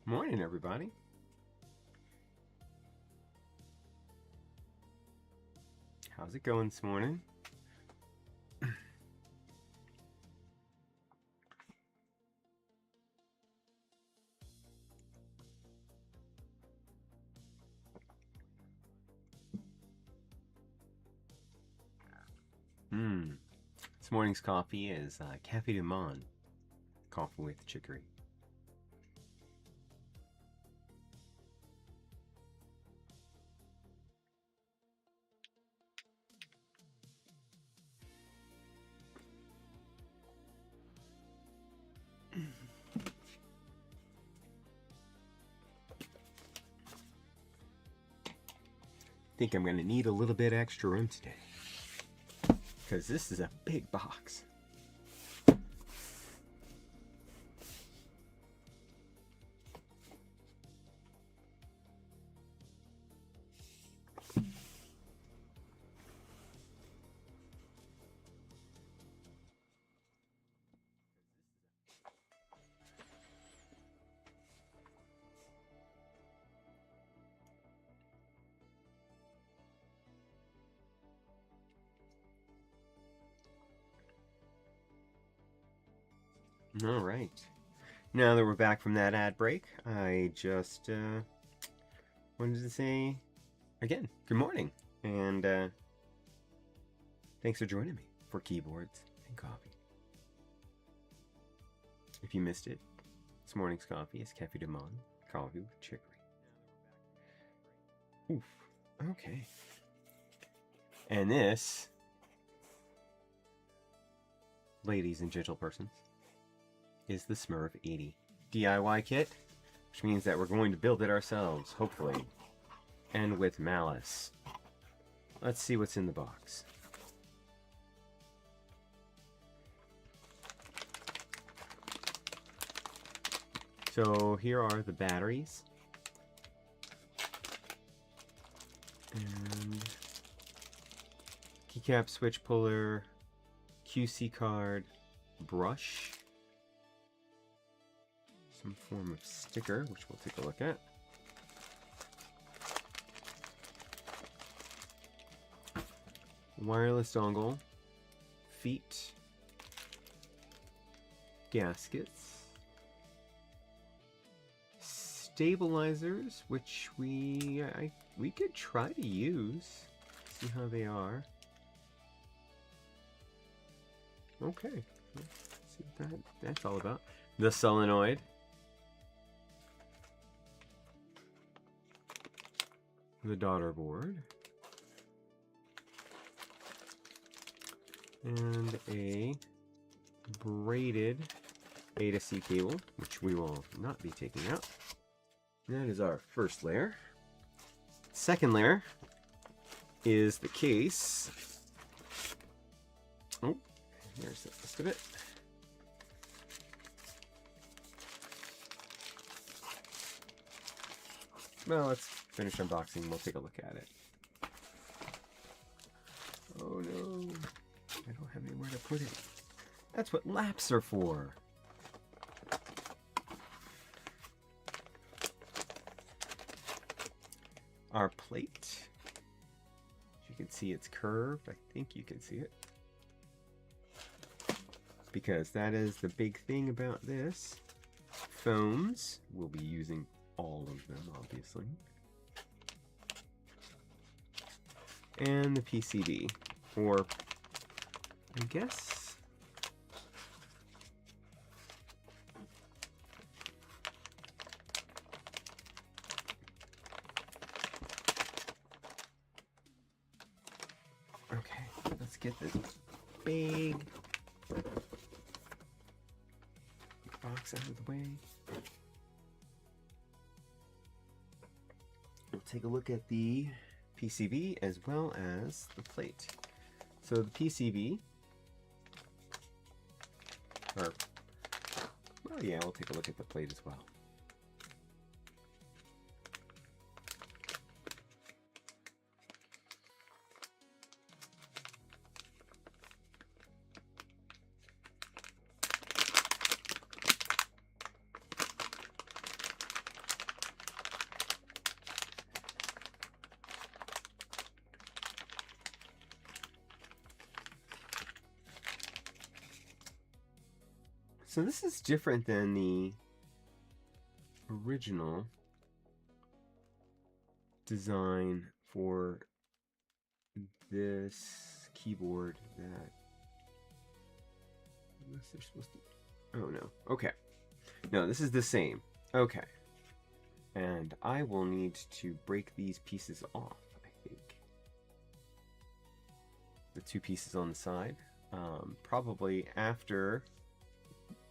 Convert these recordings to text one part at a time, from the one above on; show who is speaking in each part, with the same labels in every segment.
Speaker 1: Morning, everybody. How's it going this morning? This morning's coffee is Cafe du Monde coffee with chicory. Think I'm going to need a little bit extra room today because this is a big box. All right. Now that we're back from that ad break, I just wanted to say again, good morning, and thanks for joining me for Keyboards and Coffee. If you missed it, this morning's coffee is Cafe du Monde, coffee with chicory. Oof. Okay. And this, ladies and gentle persons, is the Smurve 80 DIY kit, which means that we're going to build it ourselves, hopefully, and with malice. Let's see what's in the box. So here are the batteries. And keycap, switch puller, QC card, brush, some form of sticker, which we'll take a look at. Wireless dongle, feet, gaskets, stabilizers, which we could try to use, see how they are. Okay, let's see what that's all about. The solenoid. The daughter board. And a braided A to C cable, which we will not be taking out. That is our first layer. Second layer is the case. Oh, there's the rest of it. Well, let's finish unboxing. We'll take a look at it. Oh no, I don't have anywhere to put it. That's what laps are for. Our plate. As you can see, it's curved. I think you can see it. Because that is the big thing about this. Foams. We'll be using all of them, obviously. And the PCB, or I guess okay, let's get this big box out of the way. We'll take a look at the PCB as well as the plate. So the PCB, well yeah, we'll take a look at the plate as well. So this is different than the original design for this keyboard that, unless they're supposed to, oh no, okay. No, this is the same. Okay. And I will need to break these pieces off, I think. The two pieces on the side. Probably after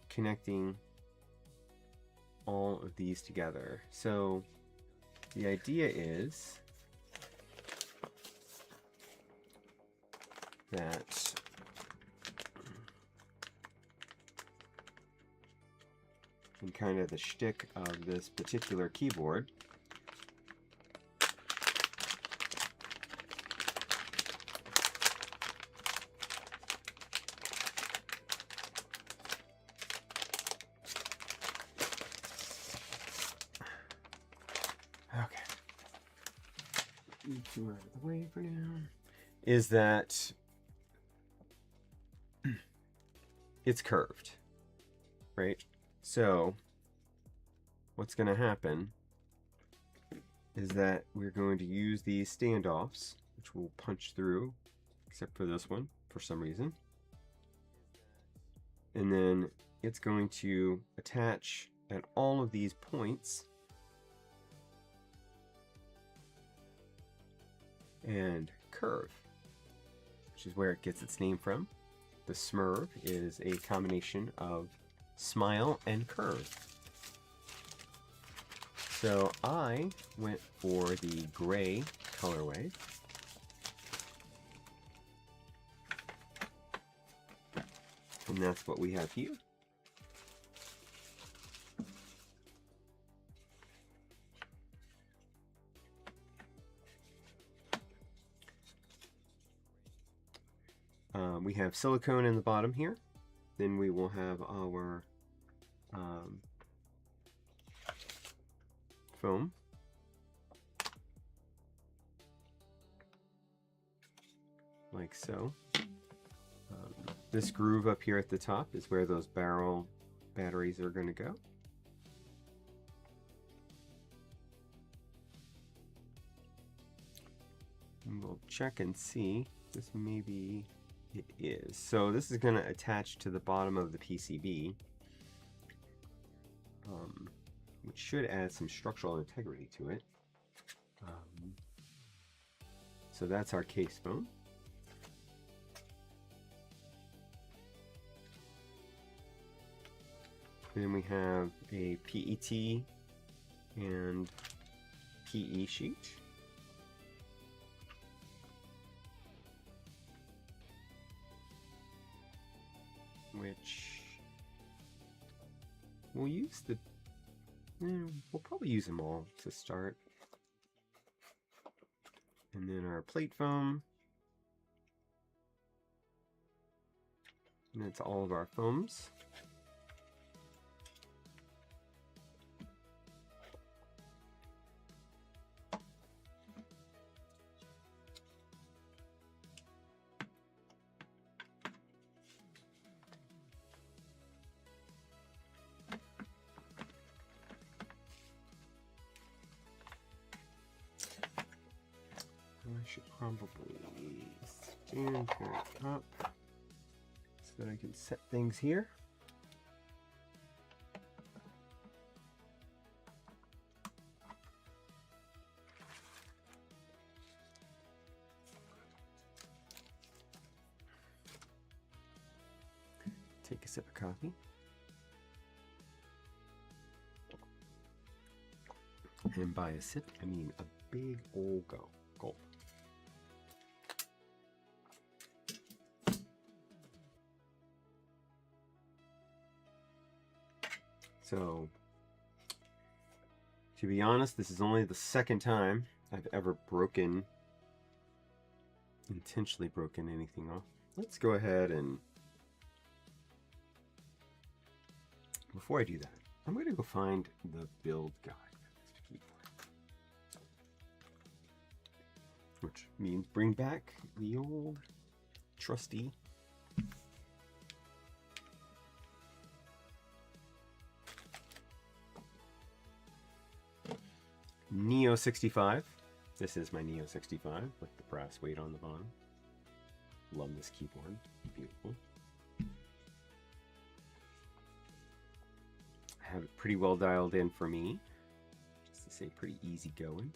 Speaker 1: connecting all of these together. So the idea is that in kind of the shtick of this particular keyboard, out of the way for now, is that it's curved, right? So what's going to happen is that we're going to use these standoffs, which will punch through, except for this one for some reason. And then it's going to attach at all of these points and curve, which is where it gets its name from. The Smurve is a combination of smile and curve. So I went for the gray colorway. And that's what we have here. We have silicone in the bottom here. Then we will have our foam. Like so. This groove up here at the top is where those barrel batteries are going to go. And we'll check and see. This maybe it is. So this is going to attach to the bottom of the PCB, which should add some structural integrity to it. So that's our case foam. Then we have a PET and PE sheet. Which we'll use we'll probably use them all to start. And then our plate foam. And that's all of our foams. I should probably stand it up so that I can set things here. Take a sip of coffee. And by a sip, I mean a big old gulp. So, to be honest, this is only the second time I've ever intentionally broken anything off. Let's go ahead and, before I do that, I'm going to go find the build guide for this keyboard. Which means bring back the old trusty Neo 65. This is my Neo 65 with the brass weight on the bottom. Love this keyboard. Beautiful. I have it pretty well dialed in for me. Just to say pretty easy going.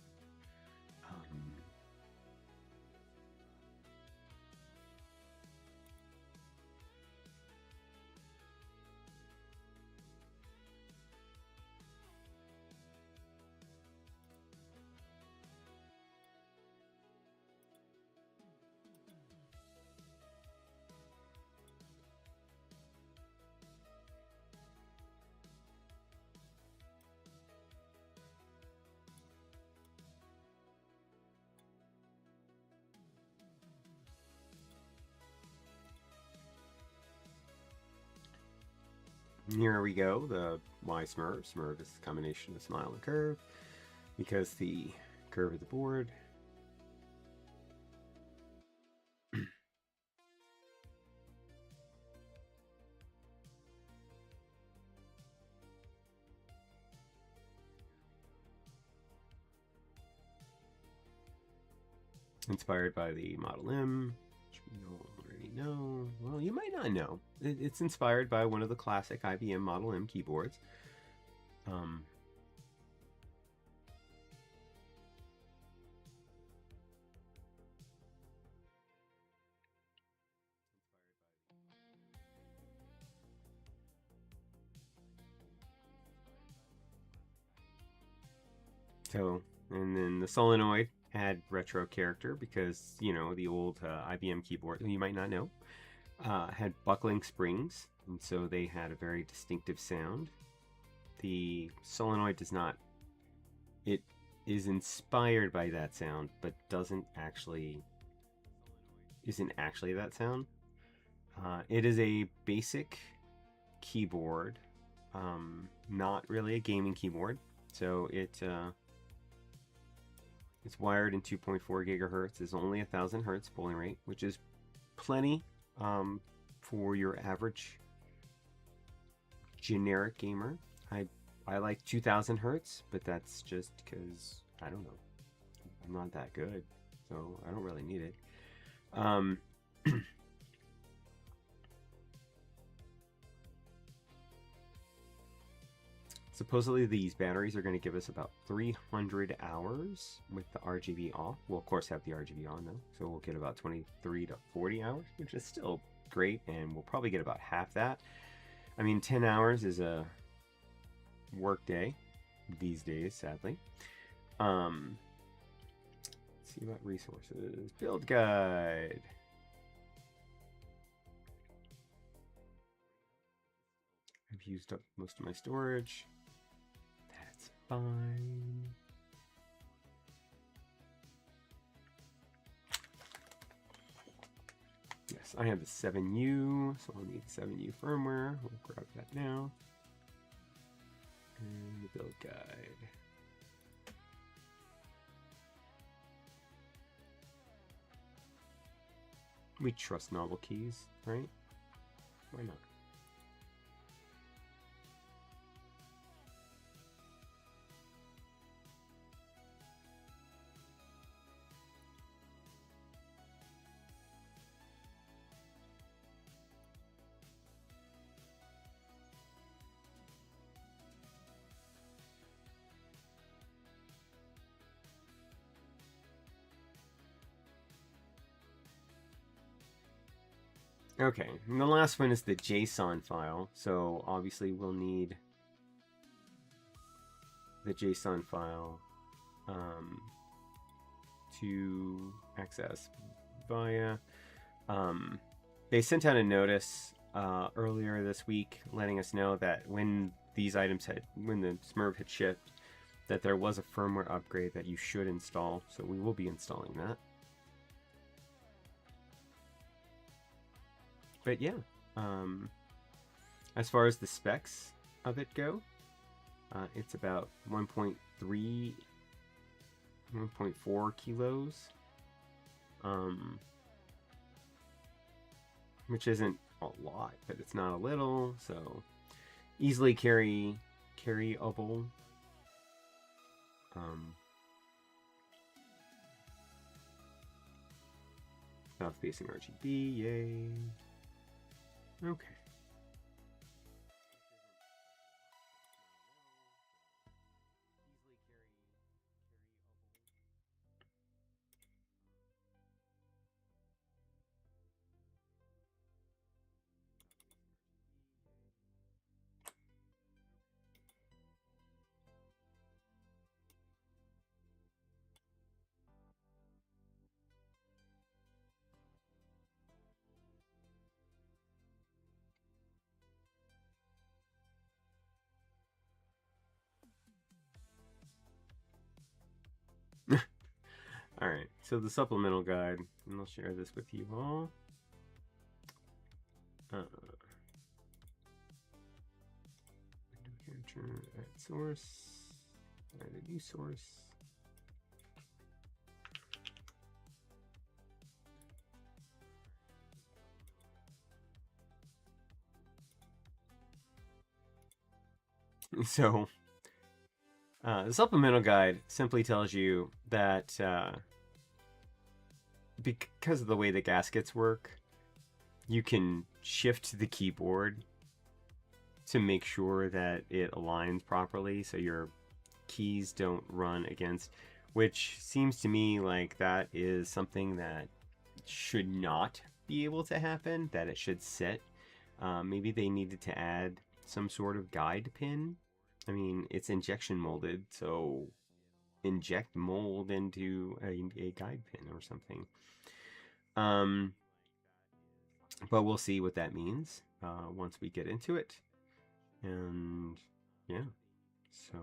Speaker 1: Here we go, the Y Smurve. Smurve is a combination of smile and curve, because the curve of the board inspired by the Model M, which we already know. Well, you might not know. It's inspired by one of the classic IBM Model M keyboards. So, and then the solenoid had retro character because, you know, the old IBM keyboard, you might not know, had buckling springs, and so they had a very distinctive sound. The solenoid does not. It is inspired by that sound, but isn't actually that sound. It is a basic keyboard, not really a gaming keyboard. So it's wired in 2.4 gigahertz. It's only 1,000 hertz polling rate, which is plenty for your average generic gamer. I like 2,000 hertz, but that's just because, I don't know, I'm not that good, so I don't really need it. Supposedly these batteries are going to give us about 300 hours with the RGB off. We'll of course have the RGB on though, so we'll get about 23 to 40 hours, which is still great, and we'll probably get about half that. I mean, 10 hours is a work day these days, sadly. Let's see about resources. Build guide. I've used up most of my storage. That's fine. Yes, I have the 7U, so I'll need the 7U firmware. We'll grab that now. And the build guide. We trust novel keys, right? Why not? Okay, and the last one is the JSON file. So obviously we'll need the JSON file to access via. They sent out a notice earlier this week letting us know that when these items when the Smurve had shipped, that there was a firmware upgrade that you should install. So we will be installing that. But yeah, as far as the specs of it go, it's about 1.4 kilos, which isn't a lot, but it's not a little, so easily carryable. South-facing RGB, yay. Okay. Alright, so the supplemental guide, and I'll share this with you all. Window capture, add source, add a new source. So, the supplemental guide simply tells you that because of the way the gaskets work, you can shift the keyboard to make sure that it aligns properly so your keys don't run against, which seems to me like that is something that should not be able to happen, that it should sit. Maybe they needed to add some sort of guide pin. I mean, it's injection molded, so inject mold into a guide pin or something. But we'll see what that means once we get into it. And yeah, so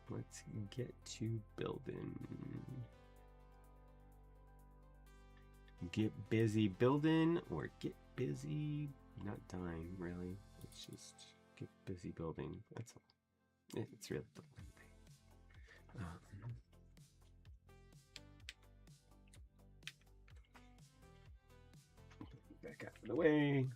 Speaker 1: let's get to building. Get busy building, or get busy not dying, really. It's just get busy building. That's all. It's really the one thing. Back out of the way.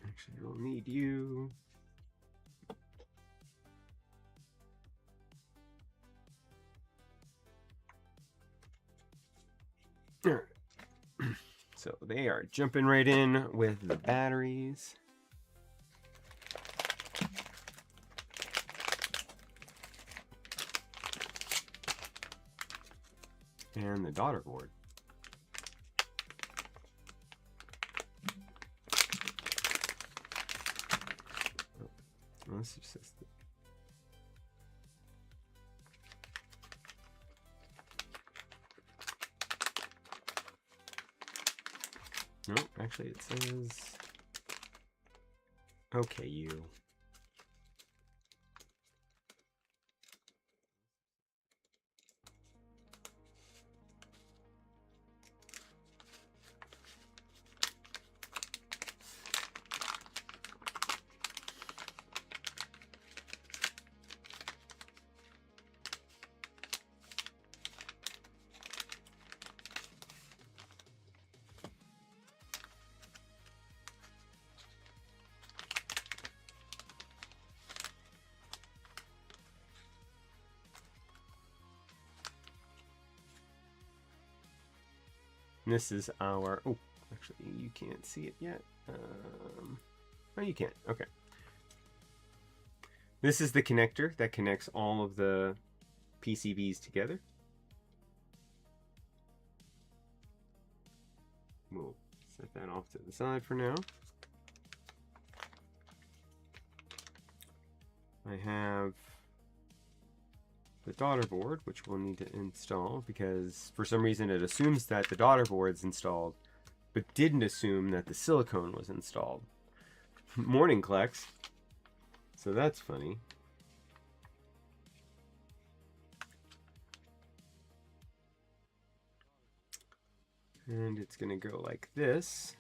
Speaker 1: Actually, I don't need you. All right. So they are jumping right in with the batteries. And the daughter board. Oh, this is just no, actually it says okay, you. And this is our, oh, actually you can't see it yet. Oh, you can't, okay. This is the connector that connects all of the PCBs together. We'll set that off to the side for now. I have the daughter board, which we'll need to install because for some reason it assumes that the daughter board's installed, but didn't assume that the silicone was installed. Morning, Klex. So that's funny. And it's gonna go like this.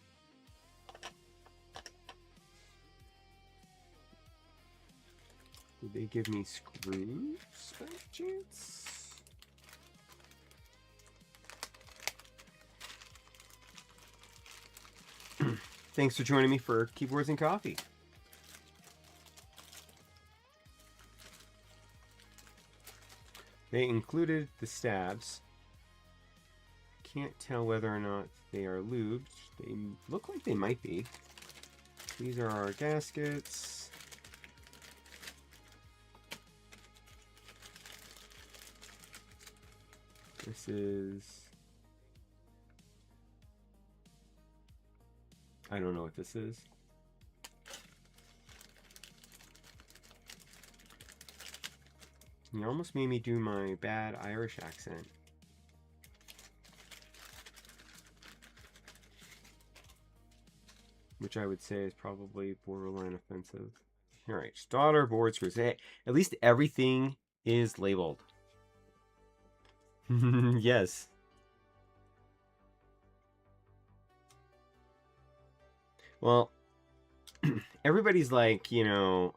Speaker 1: Did they give me screws by chance? Thanks for joining me for Keyboards and Coffee. They included the stabs. Can't tell whether or not they are lubed. They look like they might be. These are our gaskets. This is... I don't know what this is. You almost made me do my bad Irish accent. Which I would say is probably borderline offensive. Alright, starter board screws. At least everything is labeled. Yes. Well, everybody's like, you know,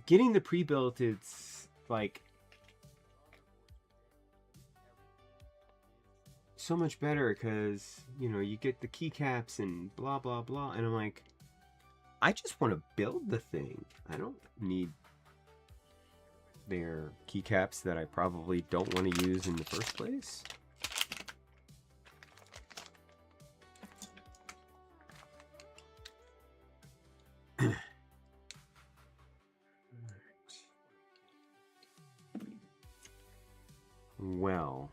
Speaker 1: getting the pre-built, it's like so much better because, you know, you get the keycaps and blah, blah, blah. And I'm like, I just want to build the thing. I don't need their keycaps that I probably don't want to use in the first place. Well,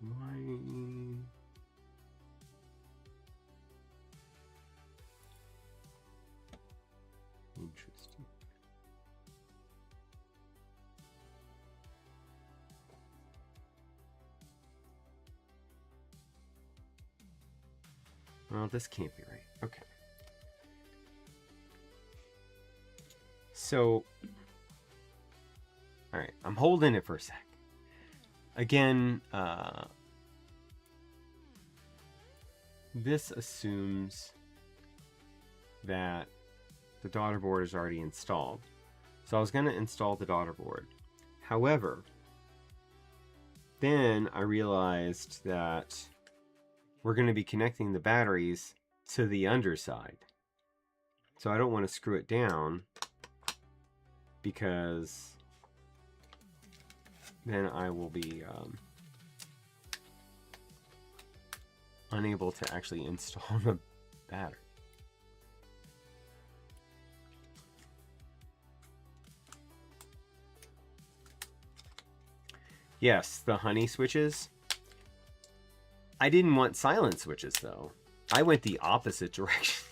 Speaker 1: why? Interesting. Well, this can't be right. Okay. So, all right, I'm holding it for a sec. Again, this assumes that the daughter board is already installed. So I was going to install the daughter board. However, then I realized that we're going to be connecting the batteries to the underside. So I don't want to screw it down because then I will be unable to actually install the battery. Yes, the honey switches. I didn't want silent switches though. I went the opposite direction.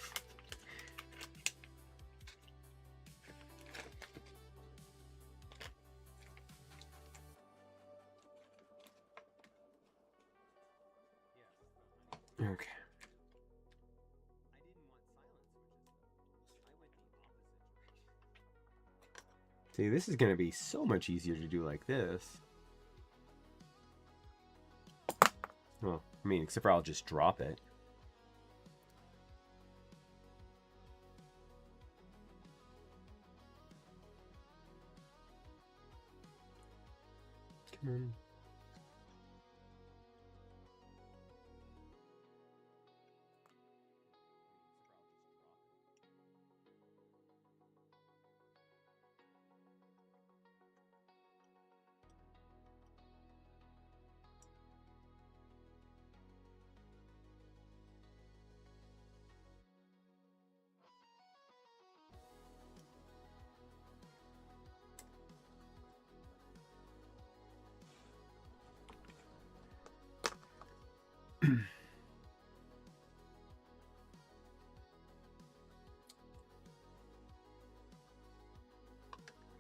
Speaker 1: Okay. See, this is going to be so much easier to do like this. Well, I mean, except for I'll just drop it. Come on.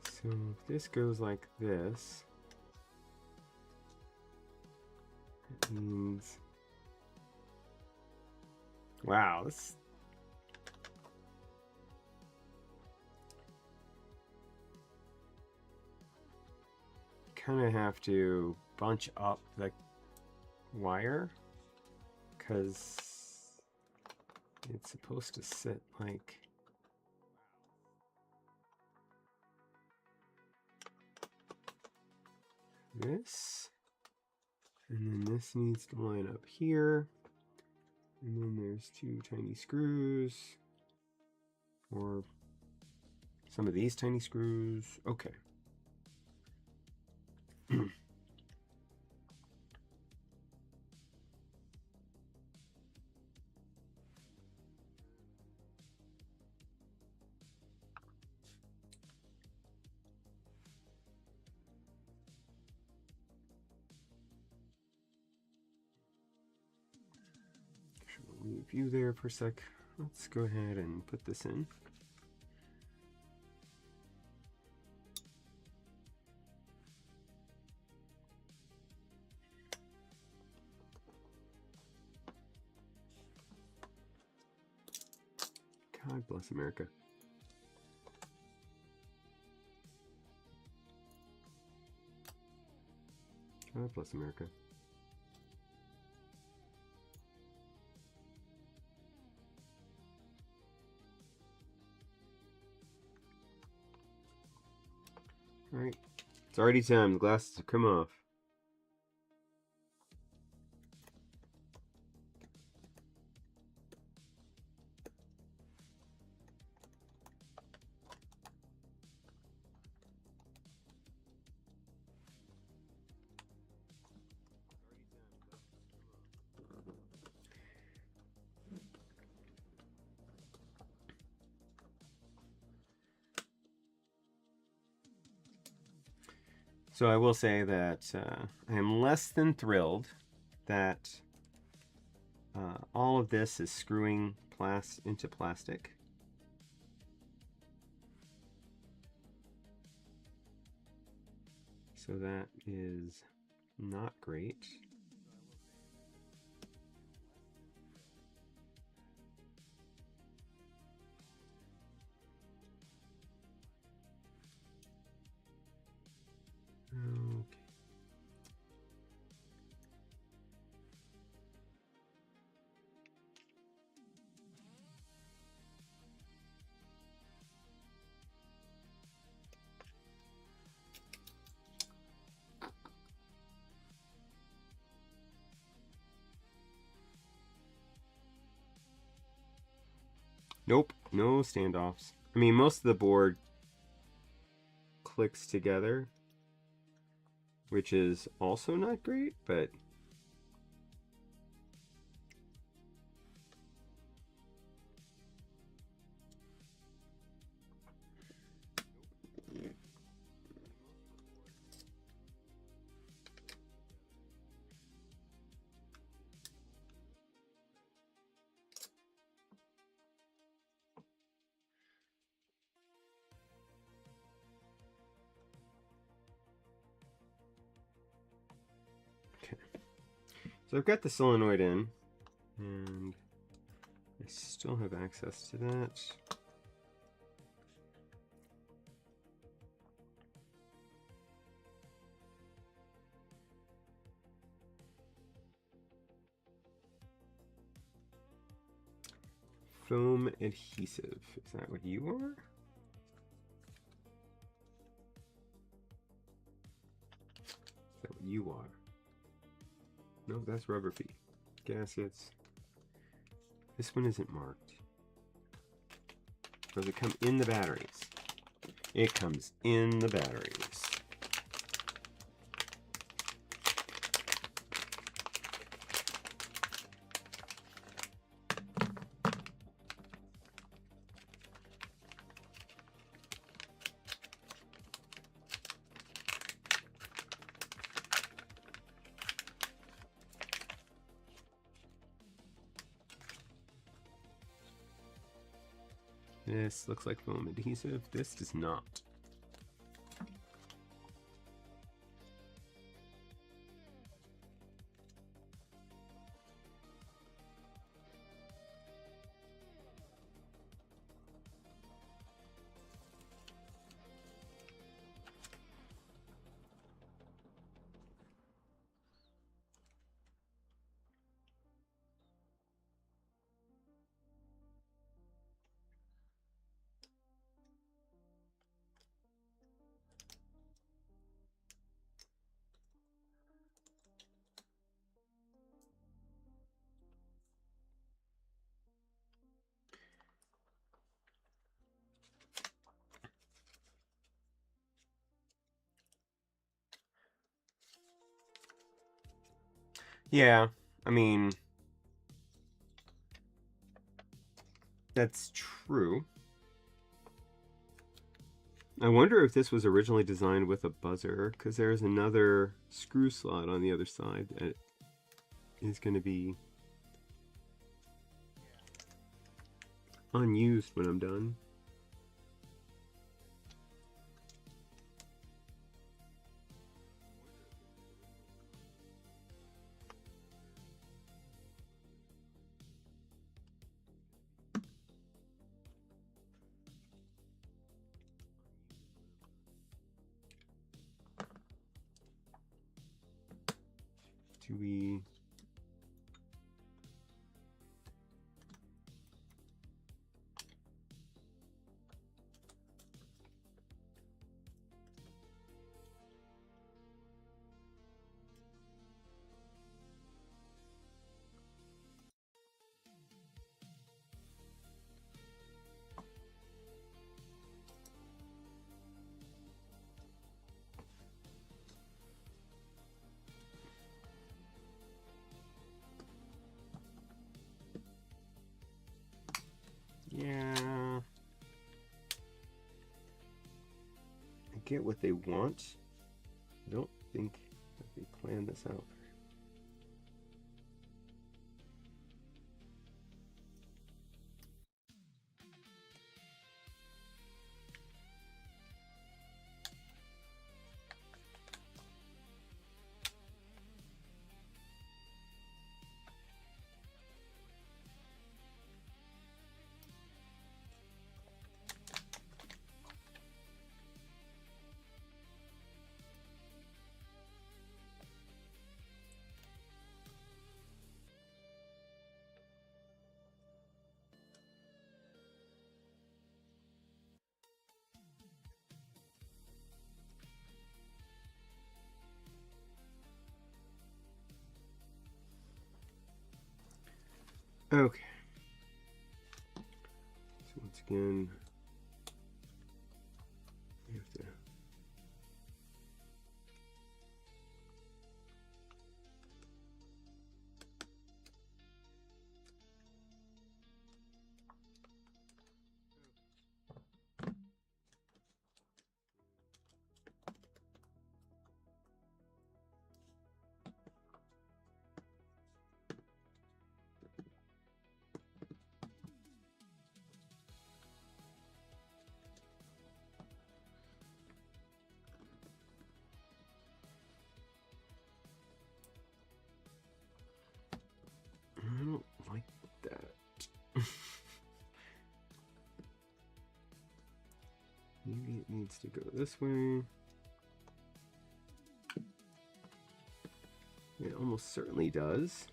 Speaker 1: So if this goes like this, it means, wow, this kind of have to bunch up the wire because it's supposed to sit like this, and then this needs to line up here, and then there's two tiny screws, or Some of these tiny screws. Okay. Leave you there for a sec. Let's go ahead and put this in. God bless America. God bless America. Alright, it's already time. The glasses have come off. So I will say that I am less than thrilled that all of this is screwing into plastic. So that is not great. Okay. Nope, no standoffs. I mean, most of the board clicks together, which is also not great, but so I've got the solenoid in, and I still have access to that. Foam adhesive, is that what you are? Is that what you are? No, that's rubber feet. Gaskets. This one isn't marked. Does it come in the batteries? It comes in the batteries. This looks like foam adhesive. This does not. Yeah, I mean, that's true. I wonder if this was originally designed with a buzzer, because there's another screw slot on the other side that is going to be unused when I'm done. Do we... Yeah, I get what they want. I don't think that they planned this out. Okay. So once again, we have to... I don't like that. Maybe it needs to go this way. It almost certainly does.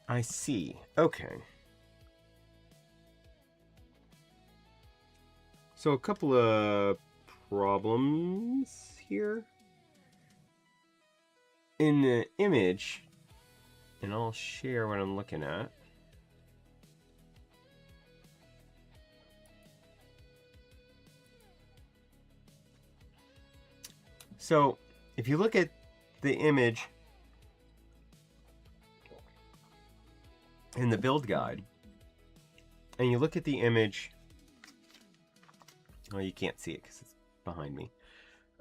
Speaker 1: I see. Okay. So a couple of problems here. In the image, and I'll share what I'm looking at. So if you look at the image in the build guide, and you look at the image, oh, you can't see it because it's behind me.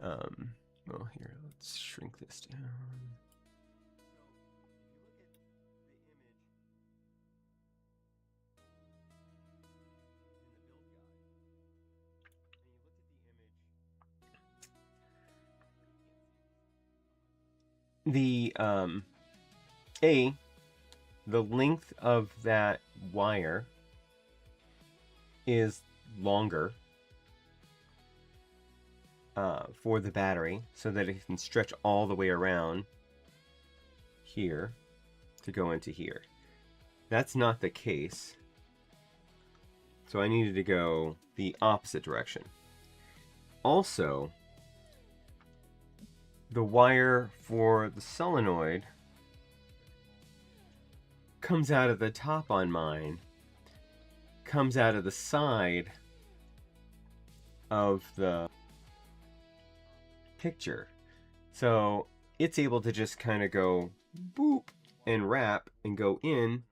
Speaker 1: Well, here, let's shrink this down. The length of that wire is longer for the battery so that it can stretch all the way around. here to go into here. That's not the case. So I needed to go the opposite direction. Also, the wire for the solenoid comes out of the top on mine, comes out of the side of the picture. So it's able to just kind of go boop and wrap and go in.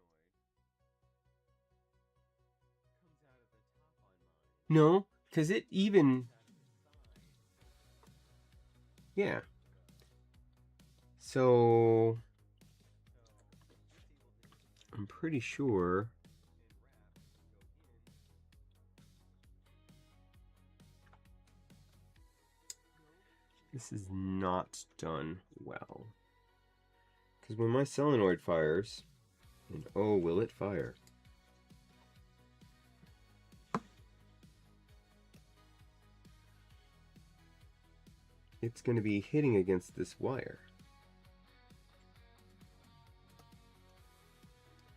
Speaker 1: No, because it even, yeah. So I'm pretty sure this is not done well. Because when my solenoid fires, and oh, will it fire? It's going to be hitting against this wire.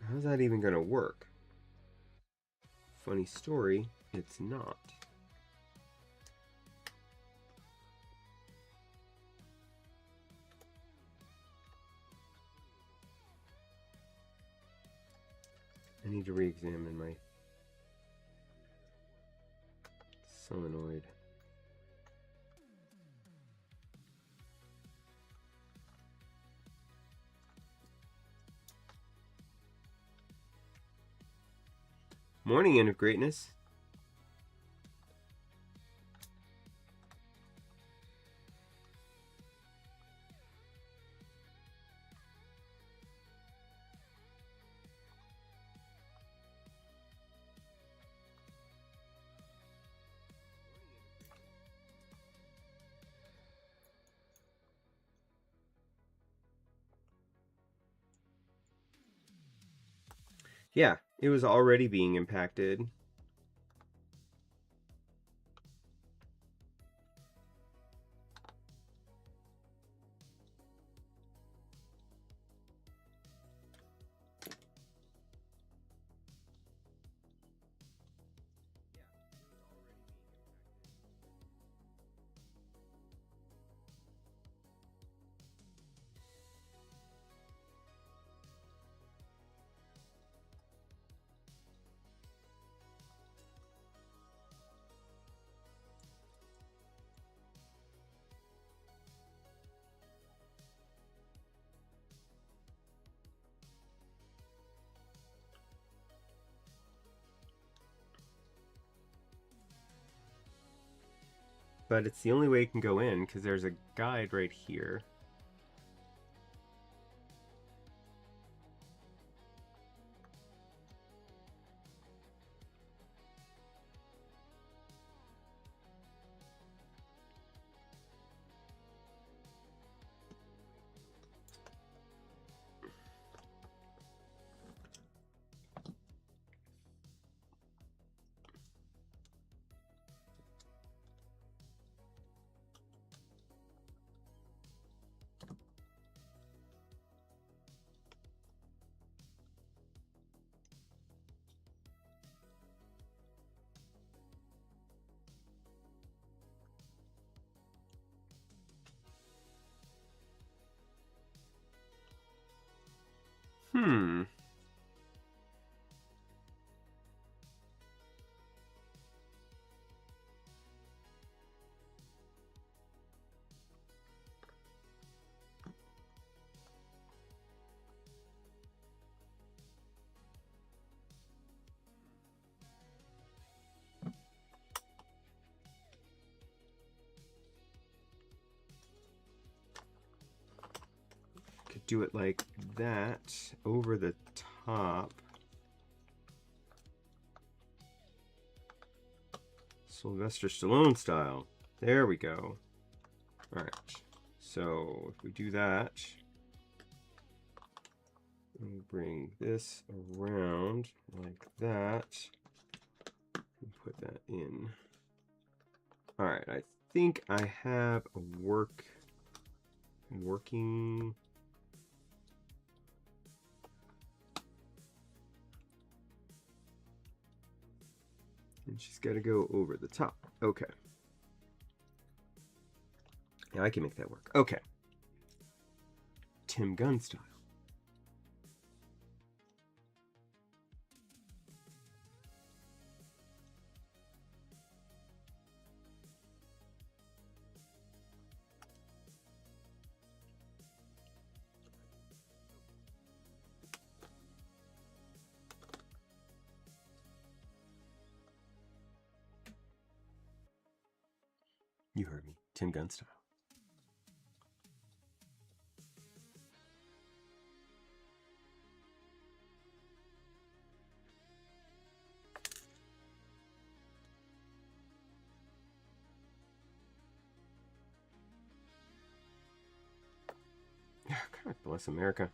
Speaker 1: How's that even going to work? Funny story, it's not. I need to re-examine my solenoid. Morning, End of Greatness. Yeah, it was already being impacted. But it's the only way it can go in because there's a guide right here. Hmm. Could do it like that over the top. Sylvester Stallone style. There we go. All right. So if we do that, we'll bring this around like that and put that in. All right. I think I have a working. And she's got to go over the top. Okay. Now I can make that work. Okay. Tim Gunn style. You heard me. Tim Gunn style. God bless America.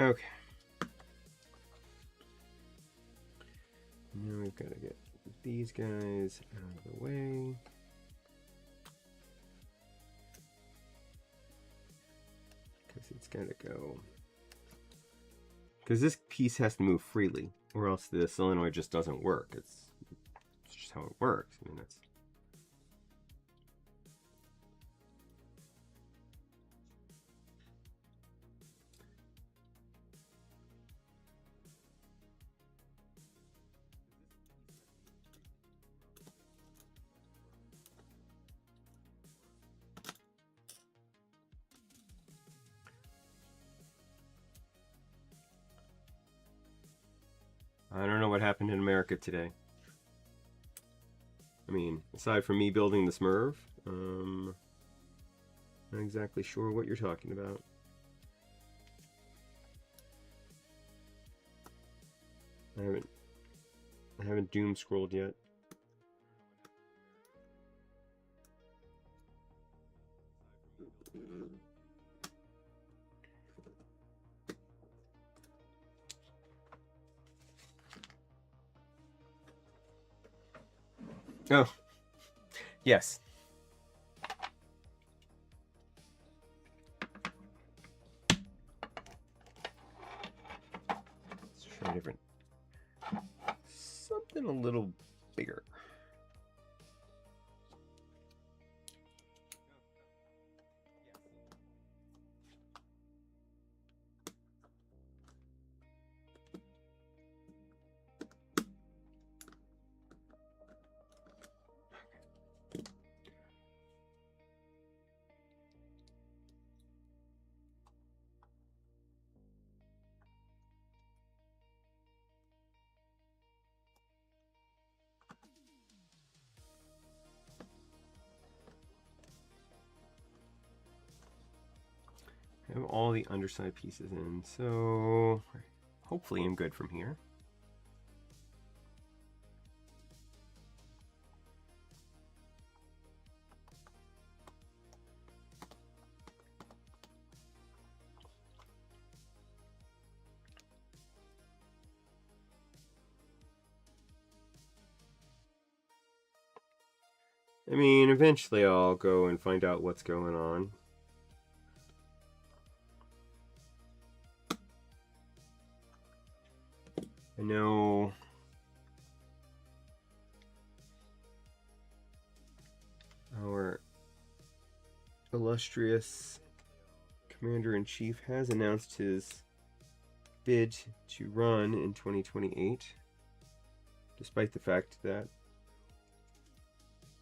Speaker 1: Okay. Now we've got to get these guys out of the way. Because it's got to go. Because this piece has to move freely, or else the solenoid just doesn't work. It's just how it works. I mean, that's. I don't know what happened in America today. I mean, aside from me building the Smurve, not exactly sure what you're talking about. I haven't doom scrolled yet. Oh, yes. Let's try different. Something a little bigger. I have all the underside pieces in, so hopefully I'm good from here. I mean, eventually I'll go and find out what's going on. I know our illustrious Commander-in-Chief has announced his bid to run in 2028, despite the fact that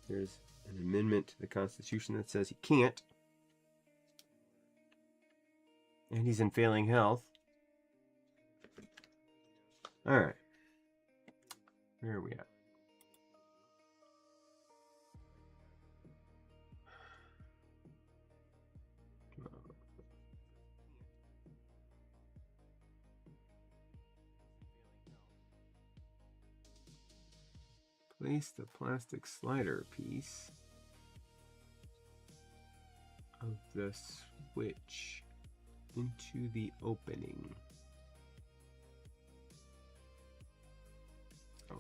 Speaker 1: there's an amendment to the Constitution that says he can't, and he's in failing health. All right. Where are we at? Place the plastic slider piece of the switch into the opening. Oh.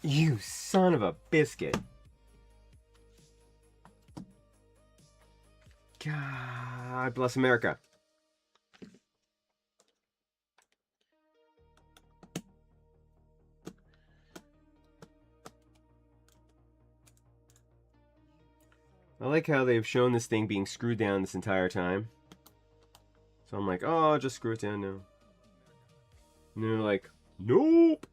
Speaker 1: You son of a biscuit. God bless America. I like how they've shown this thing being screwed down this entire time. So I'm like, oh, just screw it down now. And they're like, nope.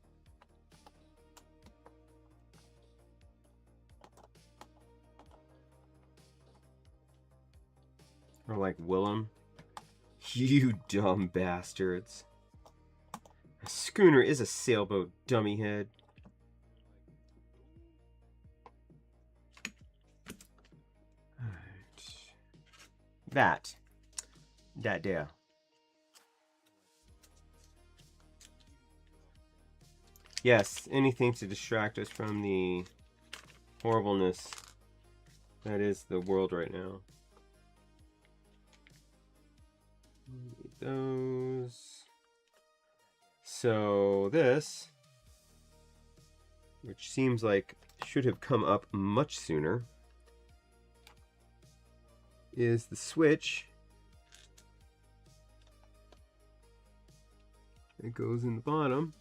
Speaker 1: Or like, Willem, you dumb bastards. A schooner is a sailboat, dummy head. Alright. That there. Yes, anything to distract us from the horribleness that is the world right now. Need those. So this, which seems like should have come up much sooner, is the switch. It goes in the bottom.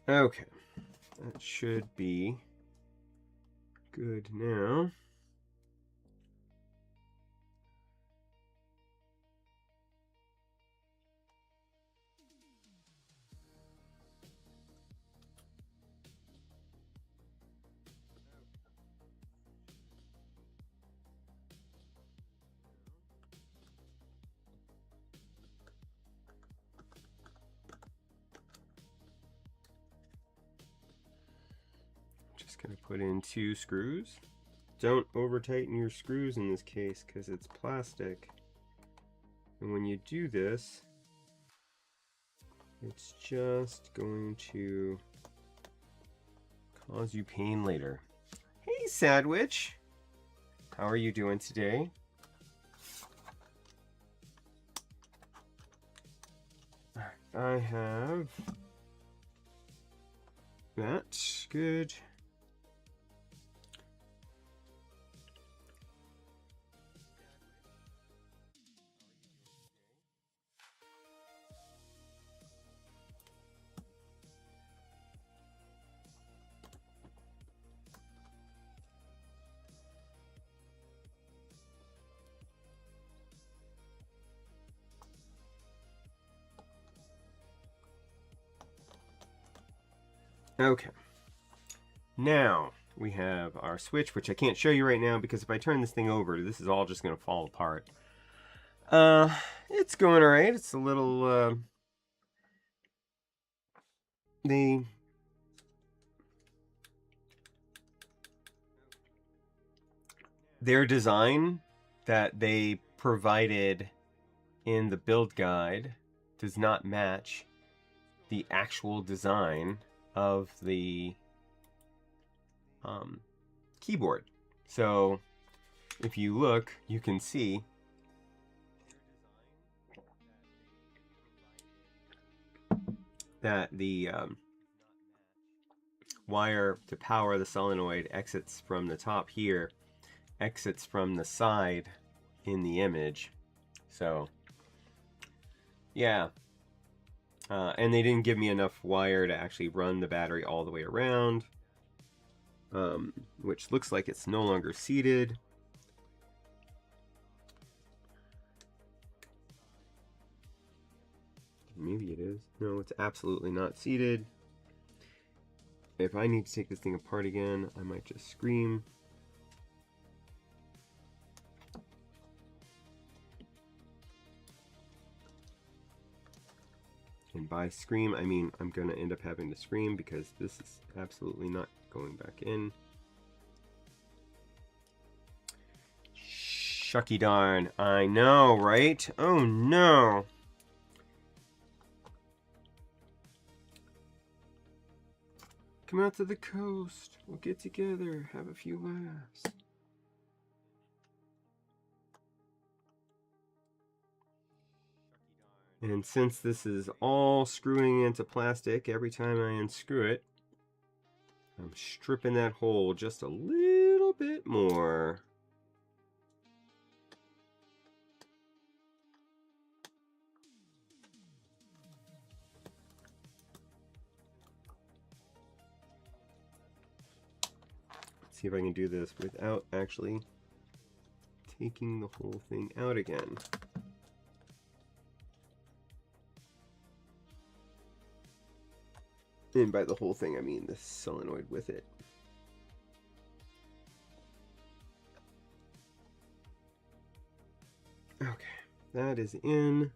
Speaker 1: Okay, that should be good now. Gonna put in 2 screws. Don't over tighten your screws in this case because it's plastic, and when you do this, it's just going to cause you pain later. Hey Sandwich, how are you doing today? I have that. Good. Okay, now we have our switch, which I can't show you right now because if I turn this thing over, this is all just going to fall apart. It's going alright. It's a little, their design that they provided in the build guide does not match the actual design of the keyboard. So if you look, you can see that the wire to power the solenoid exits from the top here, exits from the side in the image. So yeah, and they didn't give me enough wire to actually run the battery all the way around, which looks like it's no longer seated. Maybe it is. No, it's absolutely not seated. If I need to take this thing apart again, I might just scream. And by scream, I mean I'm going to end up having to scream because this is absolutely not going back in. Shucky darn. I know, right? Oh no. Come out to the coast. We'll get together, have a few laughs. And since this is all screwing into plastic every time I unscrew it, I'm stripping that hole just a little bit more. See if I can do this without actually taking the whole thing out again. And by the whole thing, I mean the solenoid with it. Okay, that is in.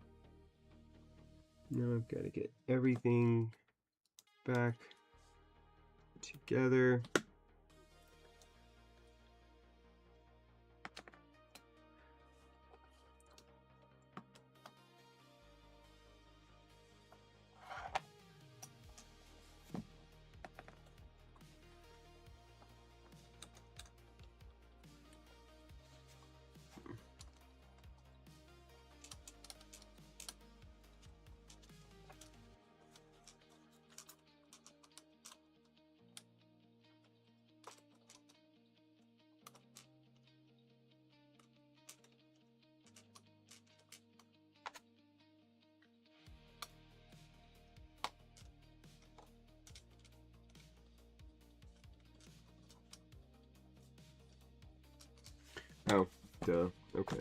Speaker 1: Now I've got to get everything back together. Oh, duh. Okay.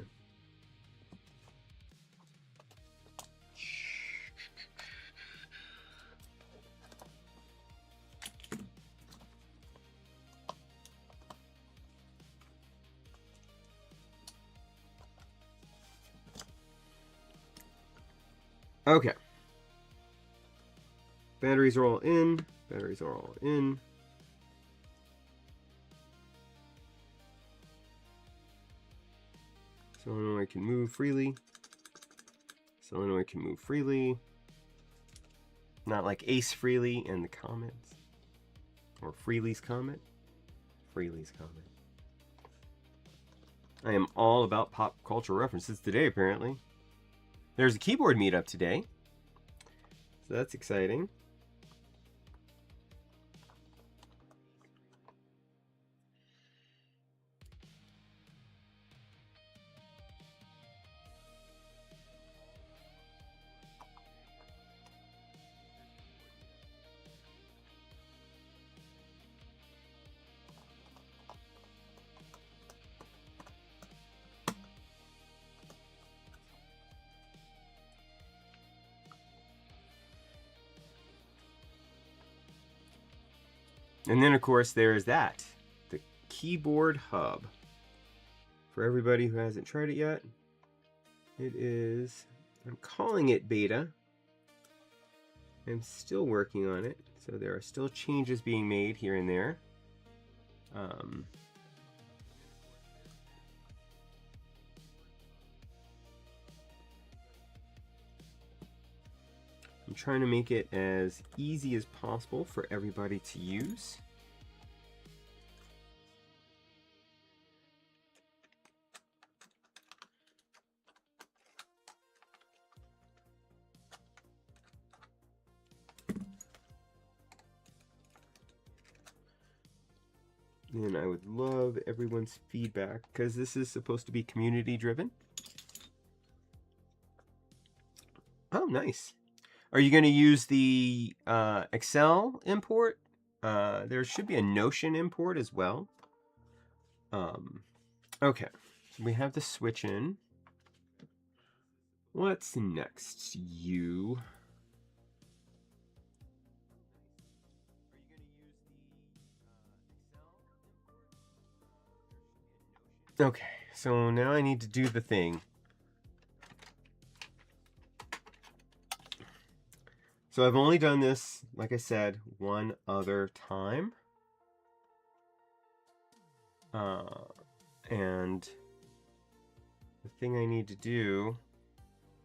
Speaker 1: Okay. Batteries are all in. Batteries are all in. Solenoid can move freely. Solenoid can move freely. Not like Ace Frehley in the comments. Or Frehley's comment. Frehley's comment. I am all about pop culture references today, apparently. There's a keyboard meetup today. So that's exciting. And then, of course, there is that. The keyboard hub. For everybody who hasn't tried it yet, it is, I'm calling it beta. I'm still working on it, so there are still changes being made here and there. I'm trying to make it as easy as possible for everybody to use. And I would love everyone's feedback because this is supposed to be community driven. Oh, nice. Are you going to use the Excel import? There should be a Notion import as well. Okay, we have the switch in. What's next, you? Okay, so now I need to do the thing. So I've only done this, like I said, one other time. And the thing I need to do,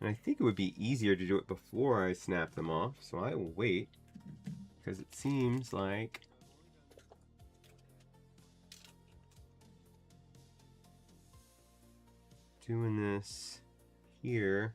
Speaker 1: and I think it would be easier to do it before I snap them off, so I will wait, because it seems like doing this here.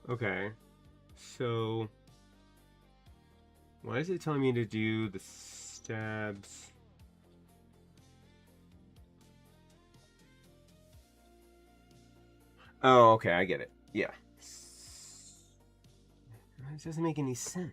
Speaker 1: Okay, so why is it telling me to do the stabs? Oh, okay, I get it. Yeah. It doesn't make any sense.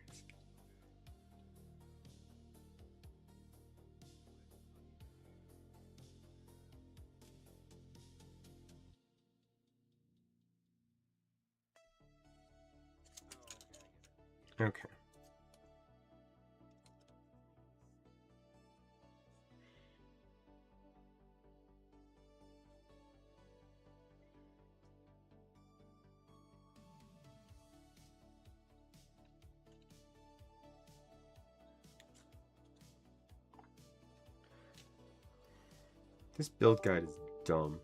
Speaker 1: Okay. This build guide is dumb.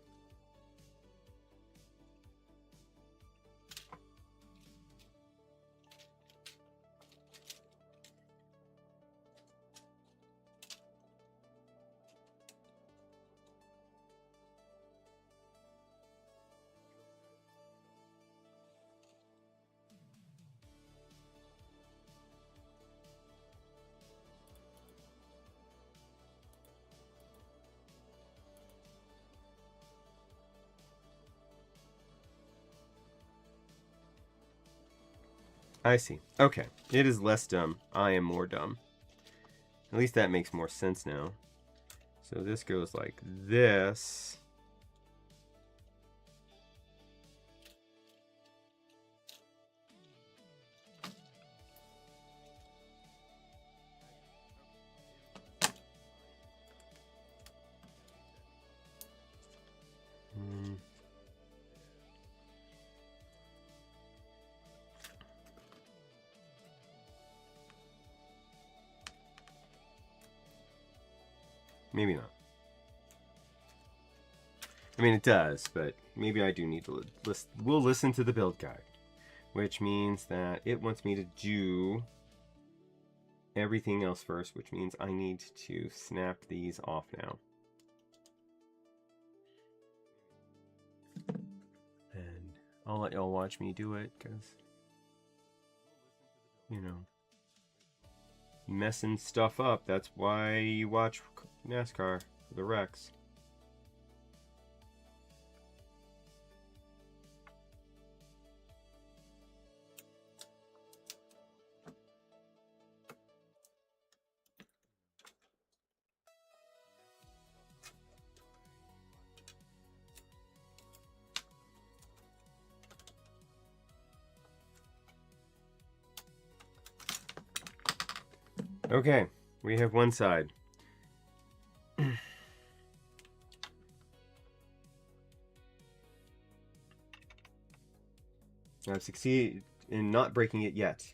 Speaker 1: I see. Okay. It is less dumb. I am more dumb. At least that makes more sense now. So this goes like this. Maybe not. I mean, it does, but maybe I do need to listen. We'll listen to the build guide, which means that it wants me to do everything else first, which means I need to snap these off now. And I'll let y'all watch me do it, because, you know, messing stuff up. That's why you watch NASCAR, the wrecks. Okay, we have one side. I've succeeded in not breaking it yet.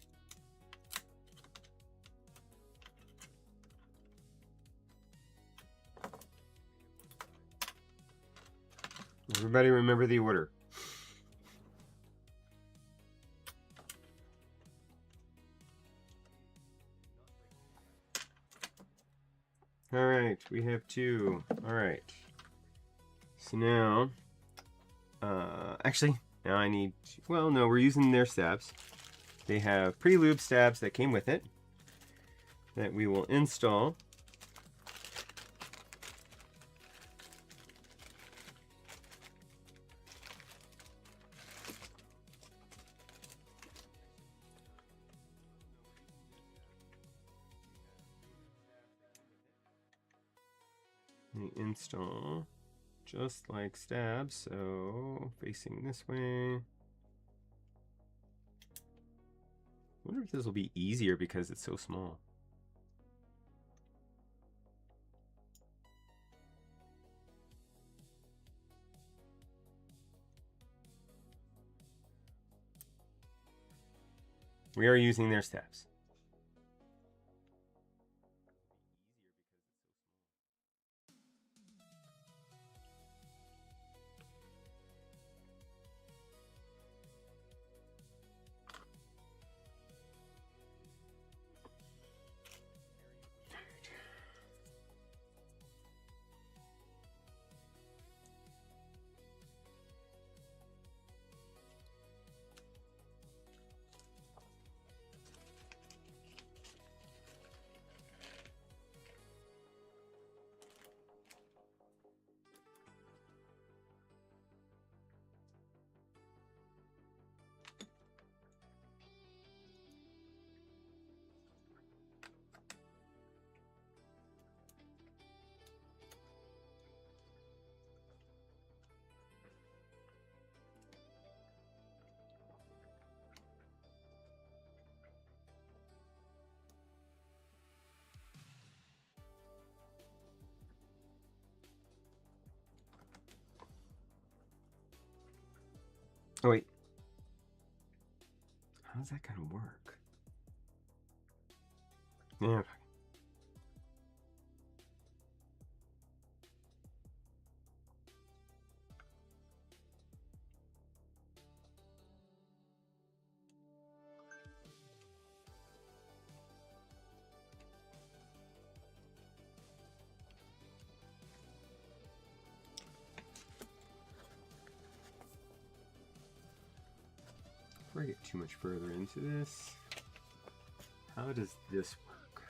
Speaker 1: Everybody remember the order. Alright, we have 2. Alright. So now, actually, now I need, well, no, we're using their stabs. They have pre-lube stabs that came with it that we will install. We install just like stabs, so facing this way. I wonder if this will be easier because it's so small. We are using their stabs. Oh wait, how's that gonna work? Yeah. Before I get too much further into this, how does this work?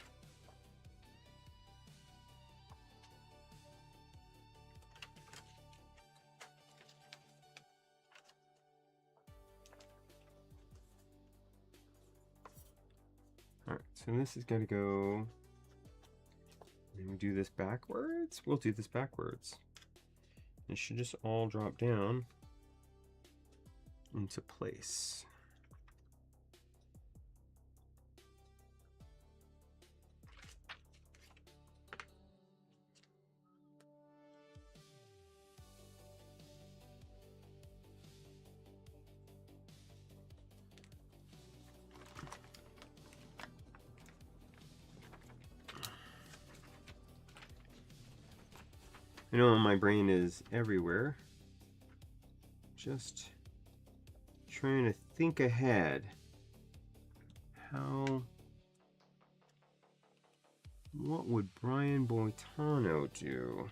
Speaker 1: Alright, so this is going to go, and we do this backwards? We'll do this backwards. It should just all drop down into place. I know my brain is everywhere. Just trying to think ahead. What would Brian Boitano do?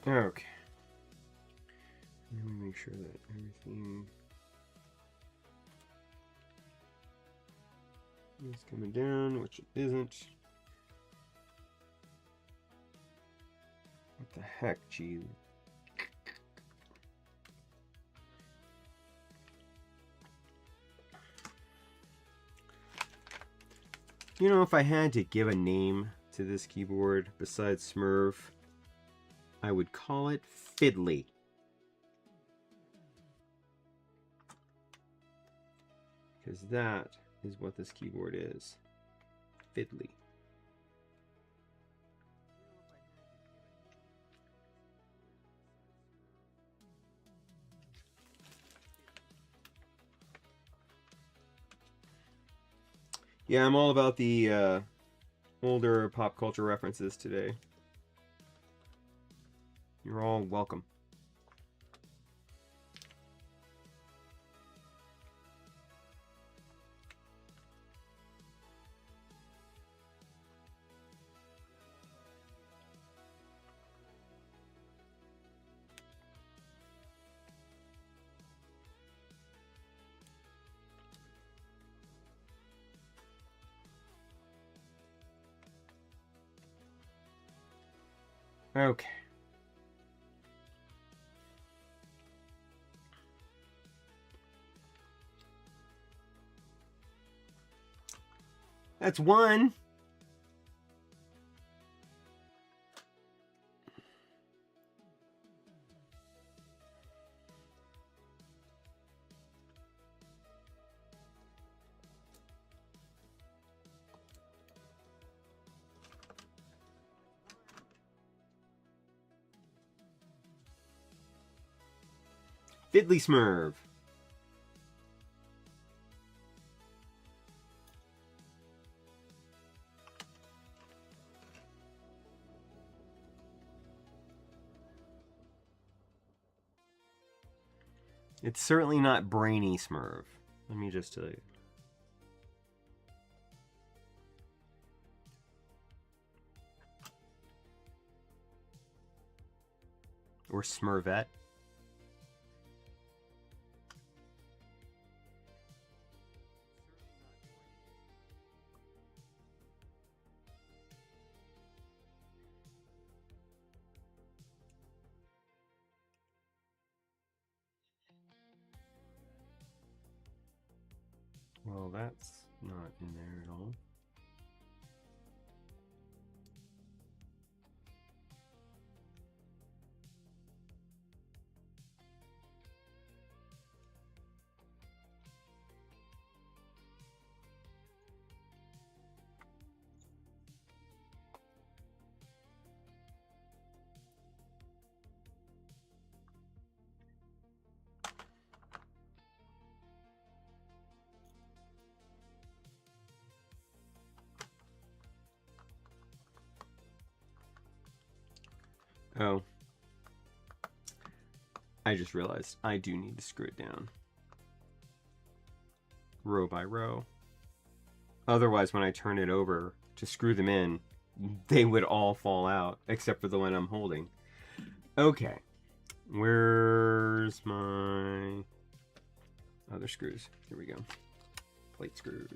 Speaker 1: Okay. Let me make sure that everything is coming down, which it isn't. What the heck, geez. You know, if I had to give a name to this keyboard besides Smurve, I would call it Fiddly. Because that is what this keyboard is. Fiddly. Yeah, I'm all about the older pop culture references today. You're all welcome. Okay. That's one. Fiddly Smurve. It's certainly not Brainy Smurve. Let me just tell you. Or Smurvette. Well, that's not in there at all. Oh. I just realized I do need to screw it down. Row by row. Otherwise, when I turn it over to screw them in, they would all fall out, except for the one I'm holding. Okay. Where's my other screws? Here we go. Plate screws.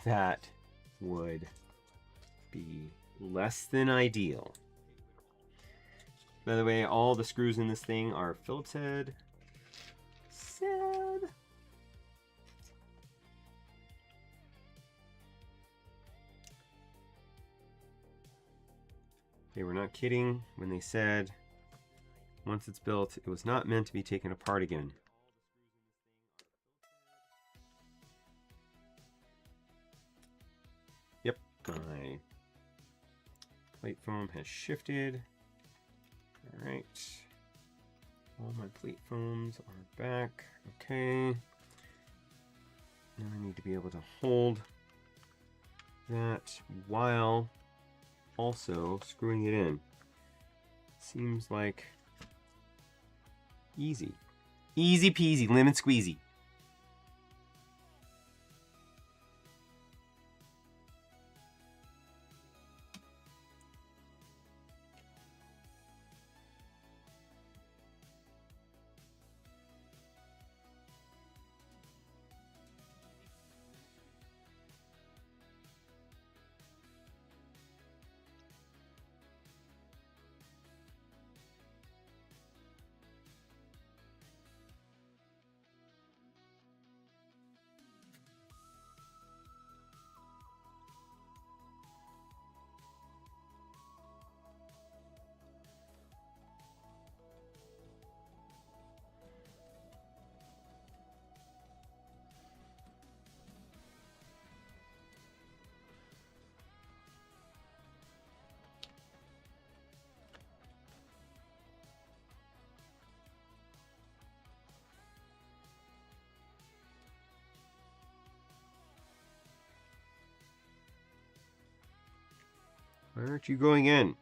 Speaker 1: That would be less than ideal. By the way, all the screws in this thing are Phillips head. Sad. They were not kidding when they said once it's built, it was not meant to be taken apart again. Yep, my plate foam has shifted. All right, all my plate foams are back. Okay, now I need to be able to hold that while also screwing it in. Seems like easy. Easy peasy, lemon squeezy. Why aren't you going in?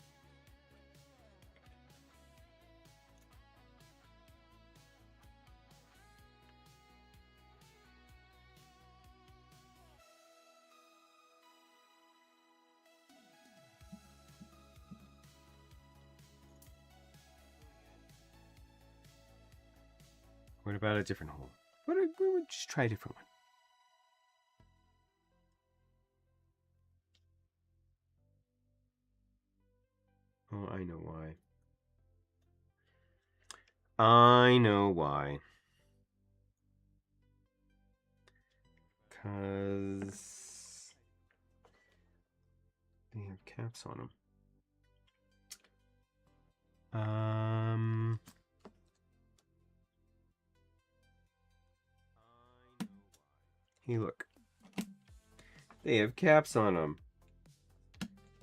Speaker 1: What about a different hole? We would just try a different one. Oh, I know why. I know why. Because they have caps on them. Hey, look. They have caps on them.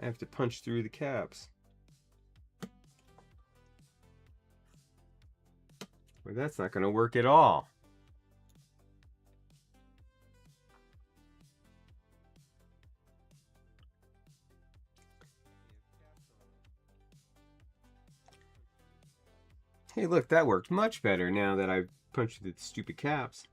Speaker 1: I have to punch through the caps. Well, that's not going to work at all. Hey, look, that worked much better now that I've punched through the stupid caps.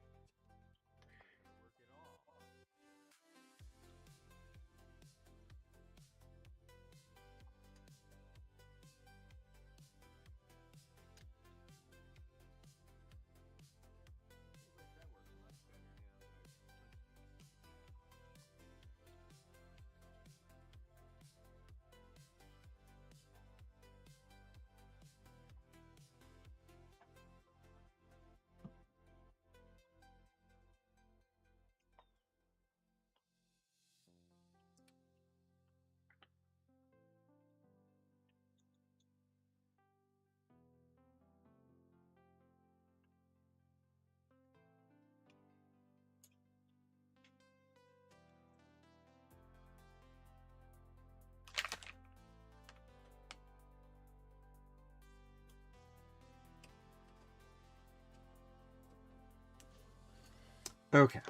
Speaker 1: Okay.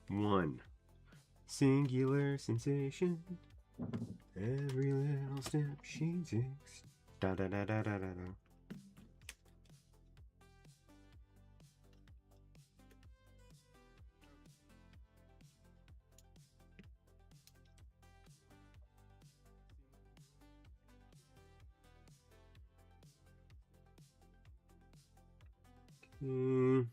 Speaker 1: 1. Singular sensation. Every little step she takes. Da da da da da da da. Okay.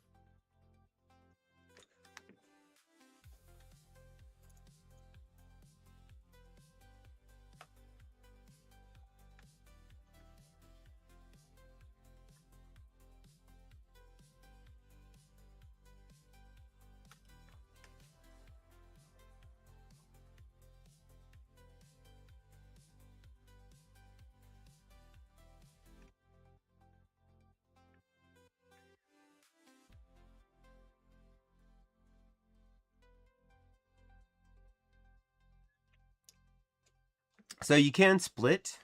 Speaker 1: So you can split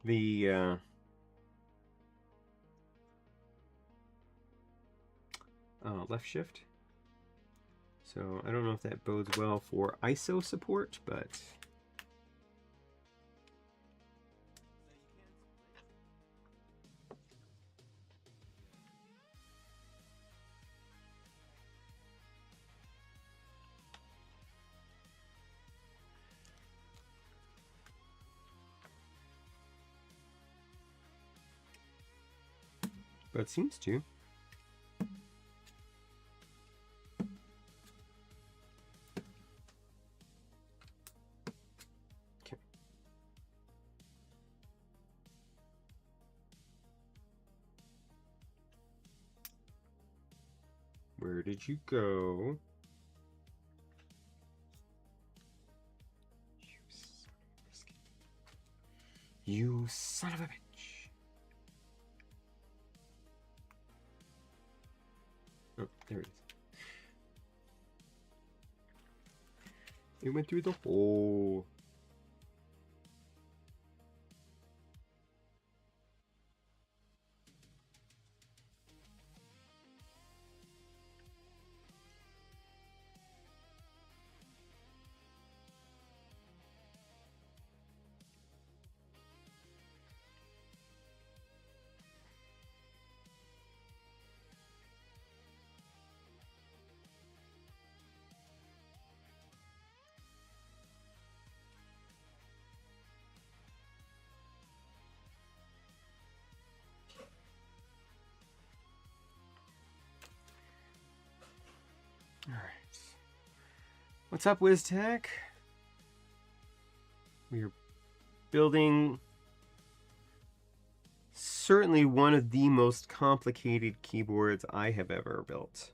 Speaker 1: the left shift. So I don't know if that bodes well for ISO support, but it seems to. Okay. Where did you go? You son of a bitch. Oh, there it is. It went through the hole. What's up, WizTech? We are building certainly one of the most complicated keyboards I have ever built.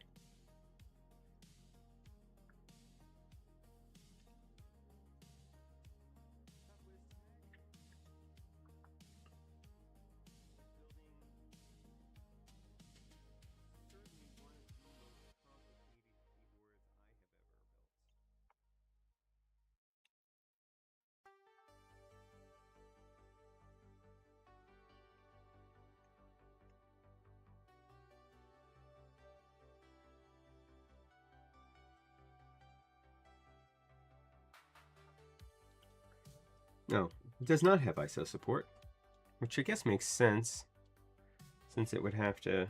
Speaker 1: No, it does not have ISO support, which I guess makes sense, since it would have to...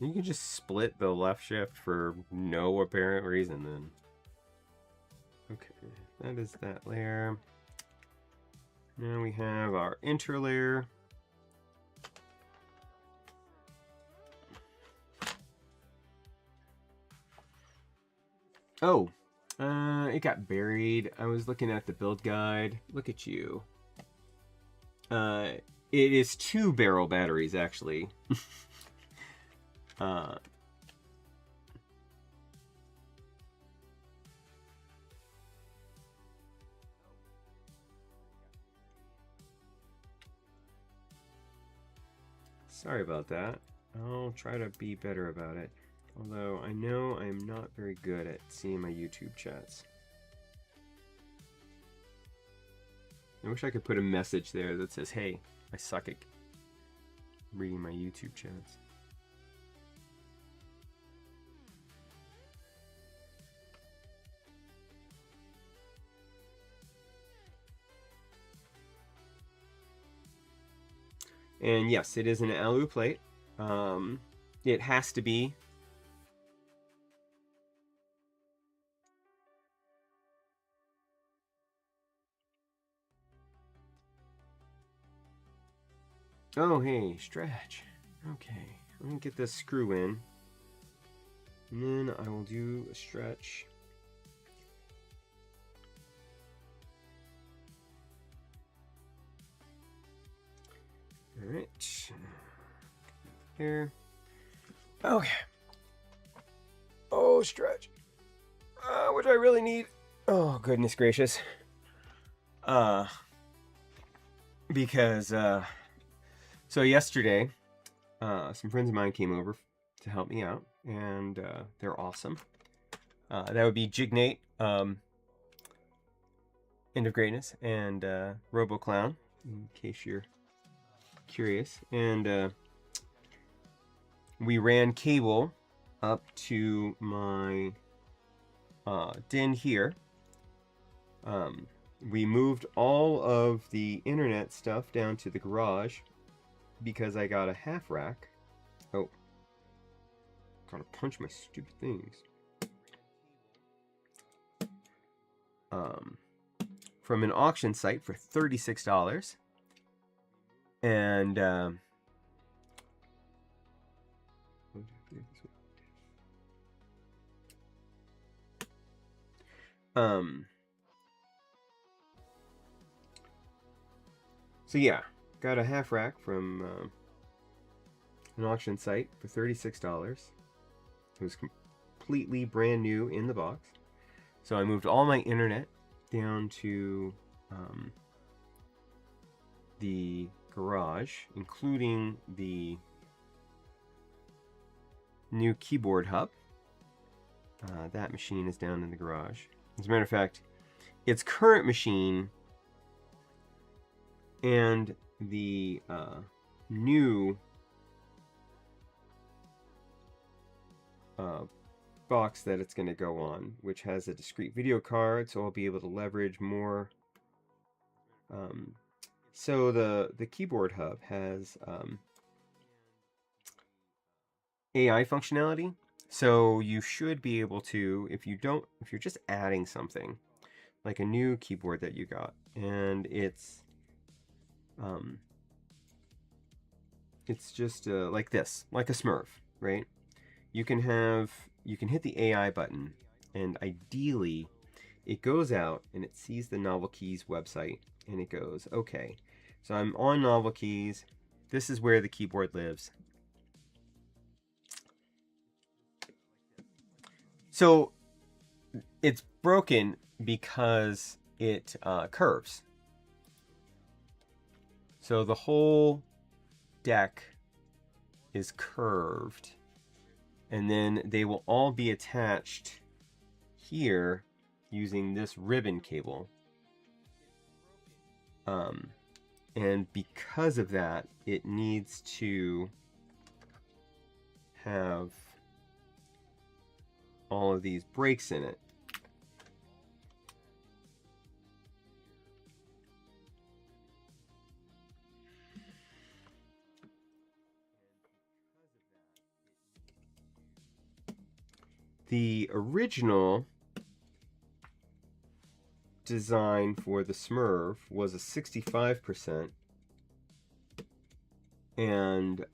Speaker 1: You can just split the left shift for no apparent reason then. Okay, that is that layer. Now we have our interlayer. Oh, it got buried. I was looking at the build guide. Look at you. It is 2 barrel batteries, actually. Sorry about that. I'll try to be better about it. Although I know I'm not very good at seeing my YouTube chats. I wish I could put a message there that says, hey, I suck at reading my YouTube chats. And yes, it is an alu plate. It has to be. Oh, hey, stretch. Okay, let me get this screw in. And then I will do a stretch. All right. Here. Okay. Oh, stretch. What do I really need? Oh, goodness gracious. Because, so yesterday, some friends of mine came over to help me out, and they're awesome. That would be Jignate, End of Greatness, and RoboClown, in case you're curious. And we ran cable up to my den here. We moved all of the internet stuff down to the garage because I got a half rack. Oh, gotta punch my stupid things. From an auction site for $36. And so yeah, got a half rack from an auction site for $36. It was completely brand new in the box. So I moved all my internet down to the garage, including the new keyboard hub. That machine is down in the garage. As a matter of fact, its current machine and the new box that it's going to go on, which has a discrete video card, so I'll be able to leverage more. So the keyboard hub has AI functionality, so you should be able to, if you're just adding something like a new keyboard that you got, and it's just like this, like a Smurve, right? You can hit the AI button And ideally, it goes out and it sees the Novel Keys website and it goes, okay, so I'm on Novel Keys. This is where the keyboard lives. So it's broken because it curves. So the whole deck is curved, and then they will all be attached here using this ribbon cable. And because of that, it needs to have all of these breaks in it. The original design for the Smurve was a 65%, and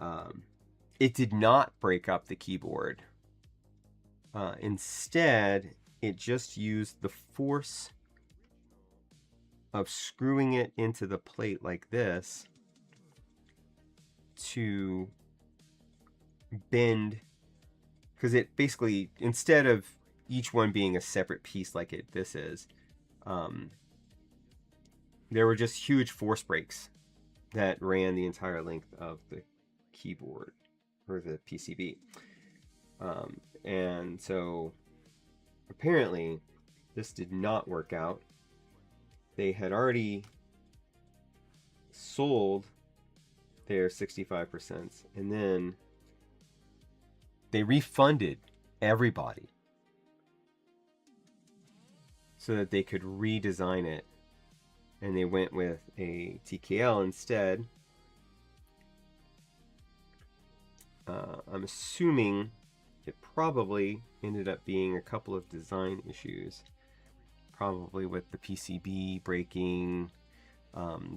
Speaker 1: it did not break up the keyboard. Instead, it just used the force of screwing it into the plate like this to bend, because it basically, instead of each one being a separate piece like this is, there were just huge force breaks that ran the entire length of the keyboard, or the PCB. And so apparently this did not work out. They had already sold their 65%, and then they refunded everybody so that they could redesign it, and they went with a TKL instead. I'm assuming it probably ended up being a couple of design issues, probably with the PCB breaking.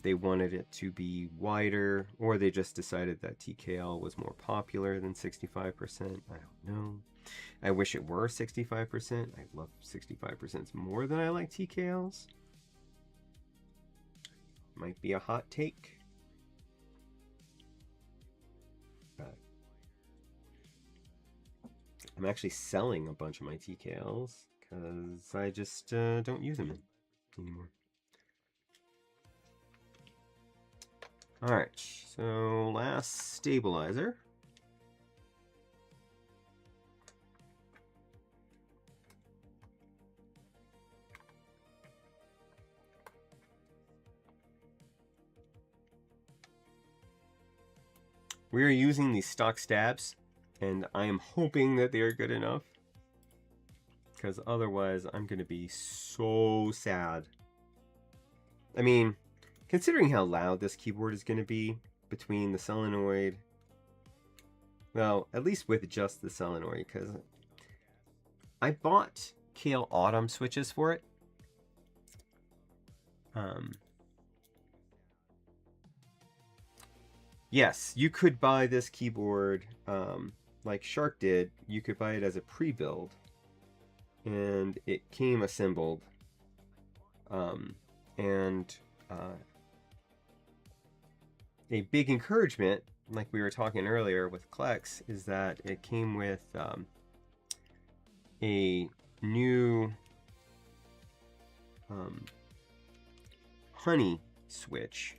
Speaker 1: They wanted it to be wider, or they just decided that TKL was more popular than 65%. I don't know. I wish it were 65%. I love 65% more than I like TKLs. Might be a hot take. But I'm actually selling a bunch of my TKLs because I just don't use them anymore. Alright, so last stabilizer. We are using these stock stabs, and I am hoping that they are good enough, because otherwise I'm going to be so sad. I mean, considering how loud this keyboard is going to be between the solenoid, well, at least with just the solenoid, because I bought Kailh Autumns switches for it. Yes, you could buy this keyboard like Shark did. You could buy it as a pre-build, and it came assembled. A big encouragement, like we were talking earlier with Klex, is that it came with a new honey switch.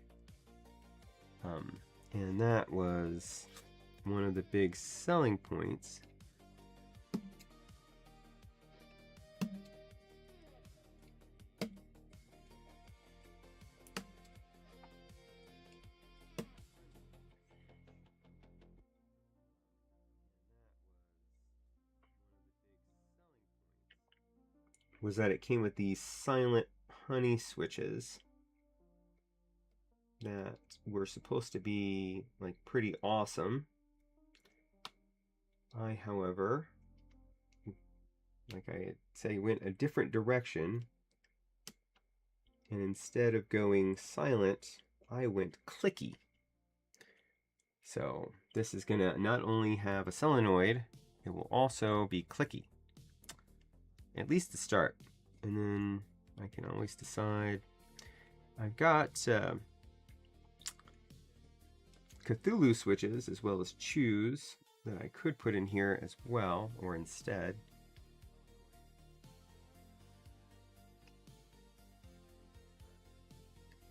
Speaker 1: And that was one of the big selling points. Was that it came with these silent honey switches that were supposed to be like pretty awesome. I, however, like I say, went a different direction, and instead of going silent, I went clicky. So this is gonna not only have a solenoid, it will also be clicky. at least to start. And then I can always decide. I've got Cthulhu switches as well as choose that I could put in here as well, or instead.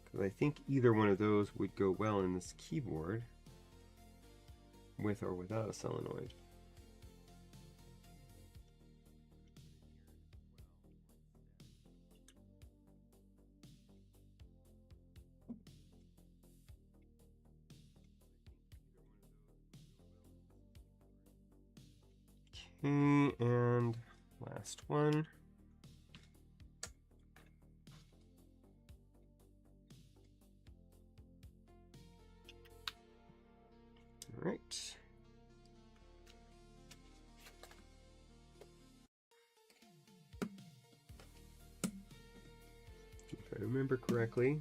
Speaker 1: Because I think either one of those would go well in this keyboard, with or without a solenoid. Okay, and last one. All right. If I remember correctly,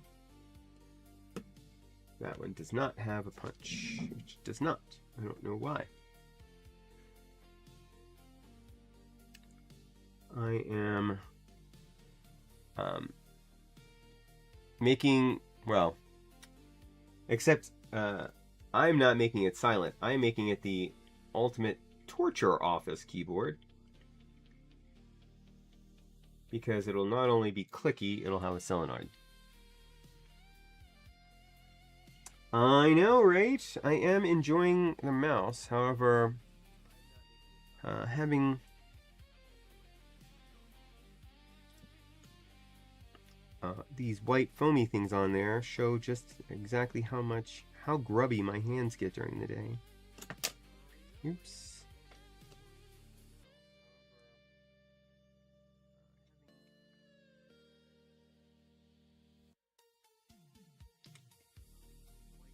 Speaker 1: that one does not have a punch. It does not. I don't know why. I am making, well, except I'm not making it silent. I'm making it the ultimate torture office keyboard, because it'll not only be clicky, it'll have a solenoid. I know, right? I am enjoying the mouse. However, having these white foamy things on there show just exactly how grubby my hands get during the day. Oops.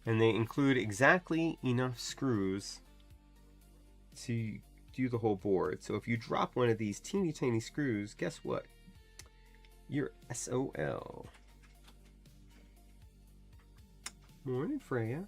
Speaker 1: And they include exactly enough screws to do the whole board. So if you drop one of these teeny tiny screws, guess what? You're SOL. Morning, Freya.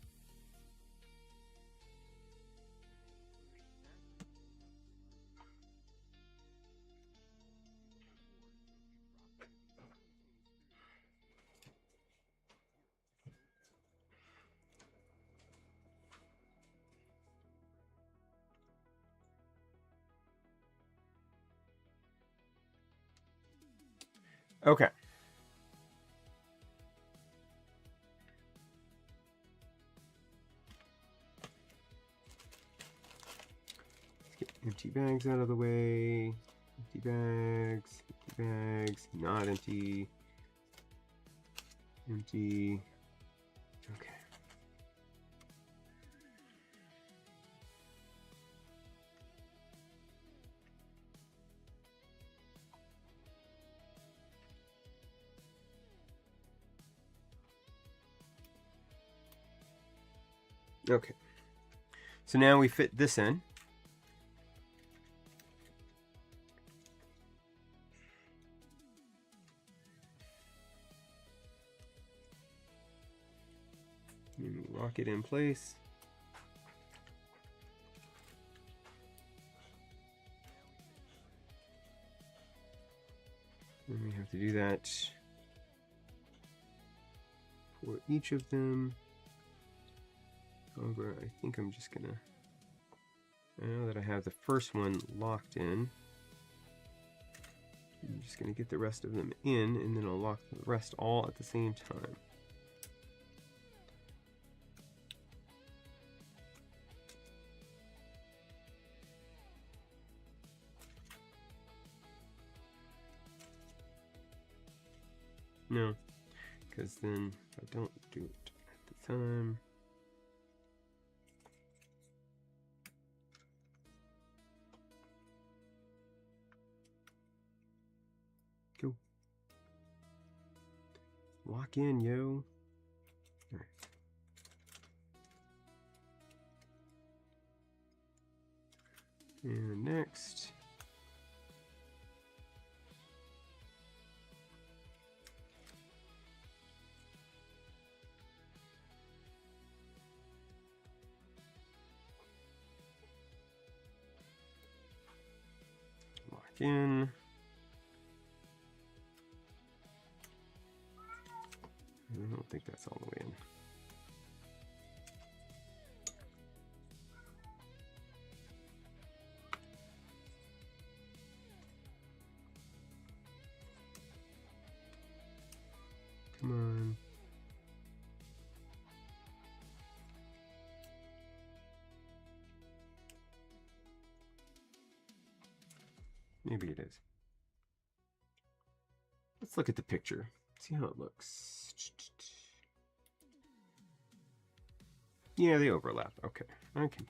Speaker 1: Okay. Let's get empty bags out of the way. Empty bags, not empty. Empty. Okay. Okay. So now we fit this in. And lock it in place. And we have to do that for each of them. However, I think I'm just gonna, now that I have the first one locked in, I'm just gonna get the rest of them in, and then I'll lock the rest all at the same time. No, because then if I don't do it at the time, go. Lock in, yo. All right. And next. Lock in. think that's all the way in. Come on. Maybe it is. Let's look at the picture. See how it looks. Yeah, they overlap. Okay. Okay.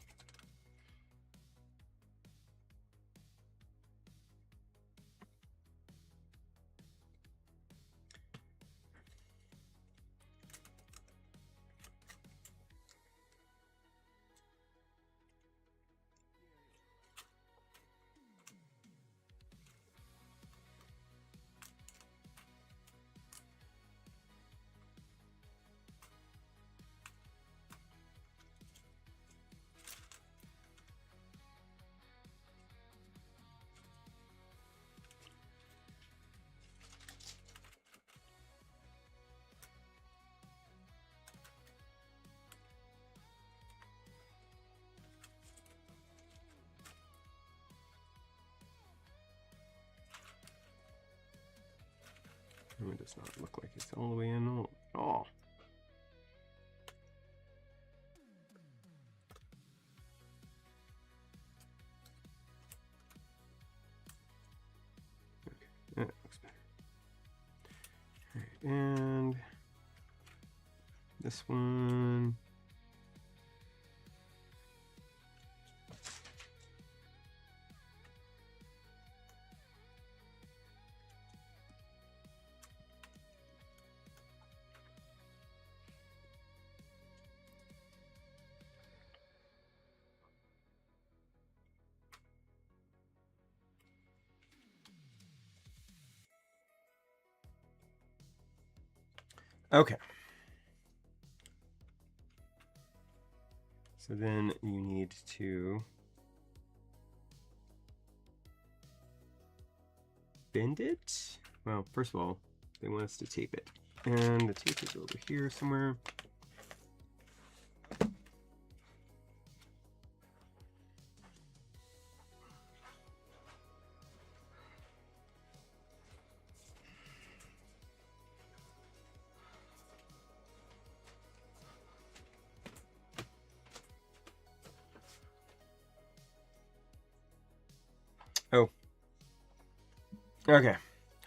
Speaker 1: It does not look like it's all the way in. Oh. Okay, that looks better. All right, and this one. Okay. So then you need to bend it. Well, first of all, they want us to tape it. And the tape is over here somewhere. Oh. Okay.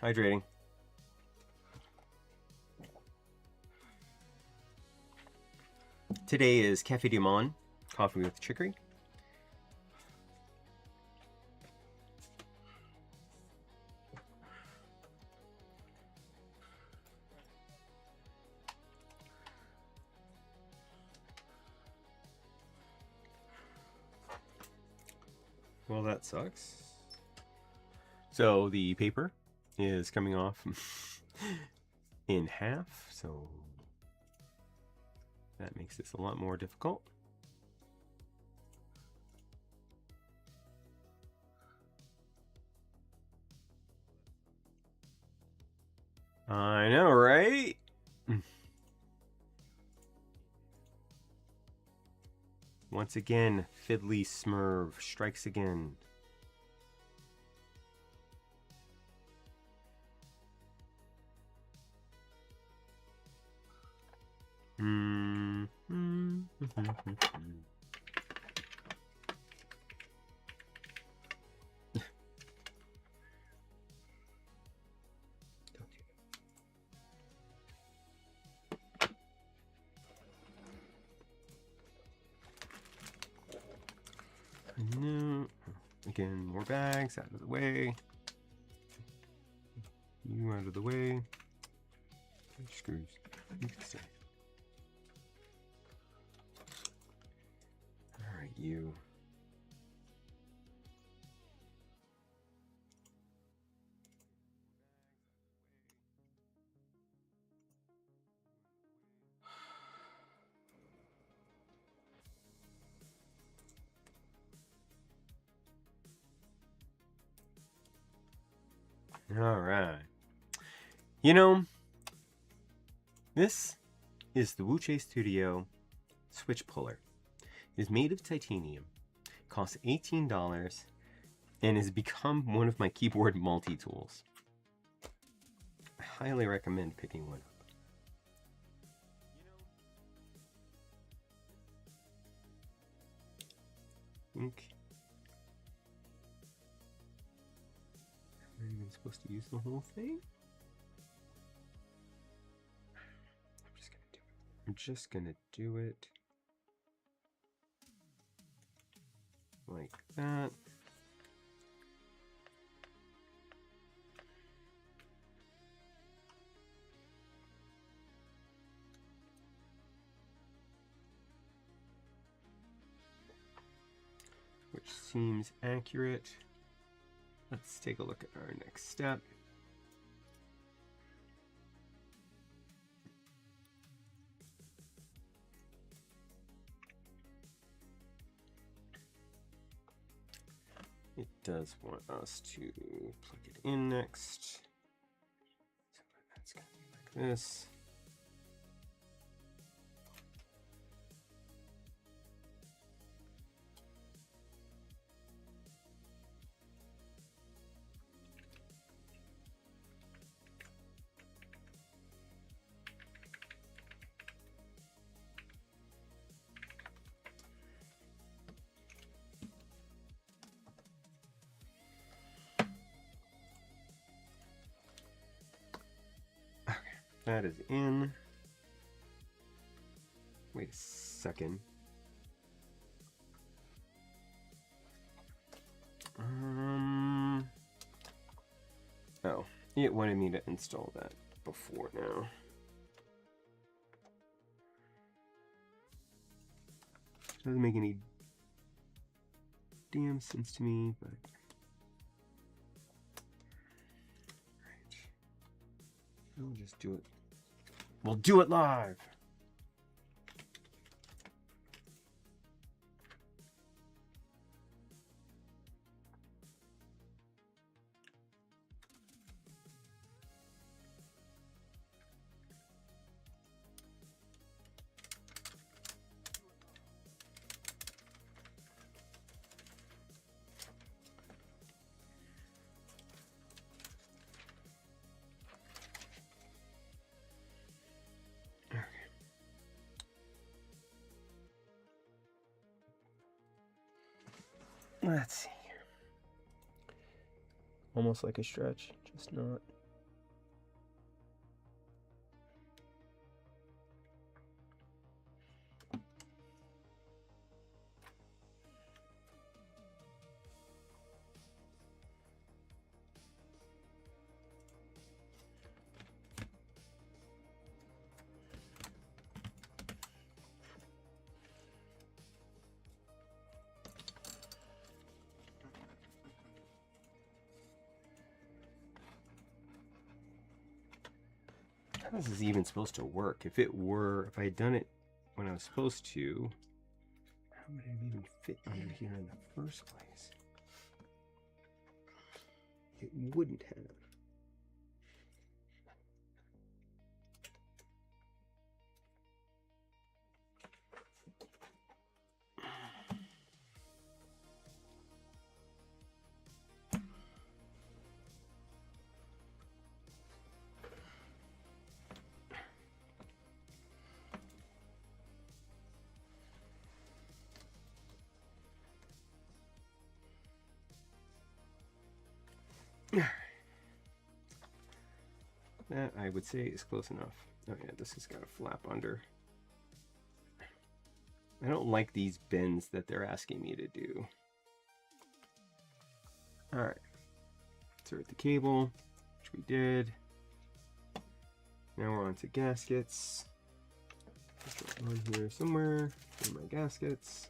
Speaker 1: Hydrating. Today is Café du Monde, coffee with chicory. Well, that sucks. So the paper is coming off in half, so that makes this a lot more difficult. I know, right? Once again, Fiddly Smurve strikes again. No. Again, more bags out of the way. You out of the way. Screws. You can stay. Alright, you. All right. You know, this is the Wuche Studio switch puller. It is made of titanium, costs $18, and has become one of my keyboard multi-tools. I highly recommend picking one up. I think I'm not even supposed to use the whole thing. I'm just gonna do it like that. Which seems accurate. Let's take a look at our next step. It does want us to plug it in next. So that's going to be like this. That is in. Wait a second. Oh, it wanted me to install that before now. Doesn't make any damn sense to me, but we'll just do it. We'll do it live. Let's see here. Almost like a stretch, just not. How is this even supposed to work? If I had done it when I was supposed to, how would it even fit under here in the first place? It wouldn't have. That, I would say, is close enough. Oh yeah, this has got a flap under. I don't like these bends that they're asking me to do. Alright. Insert the cable, which we did. Now we're on to gaskets. On here somewhere in my gaskets.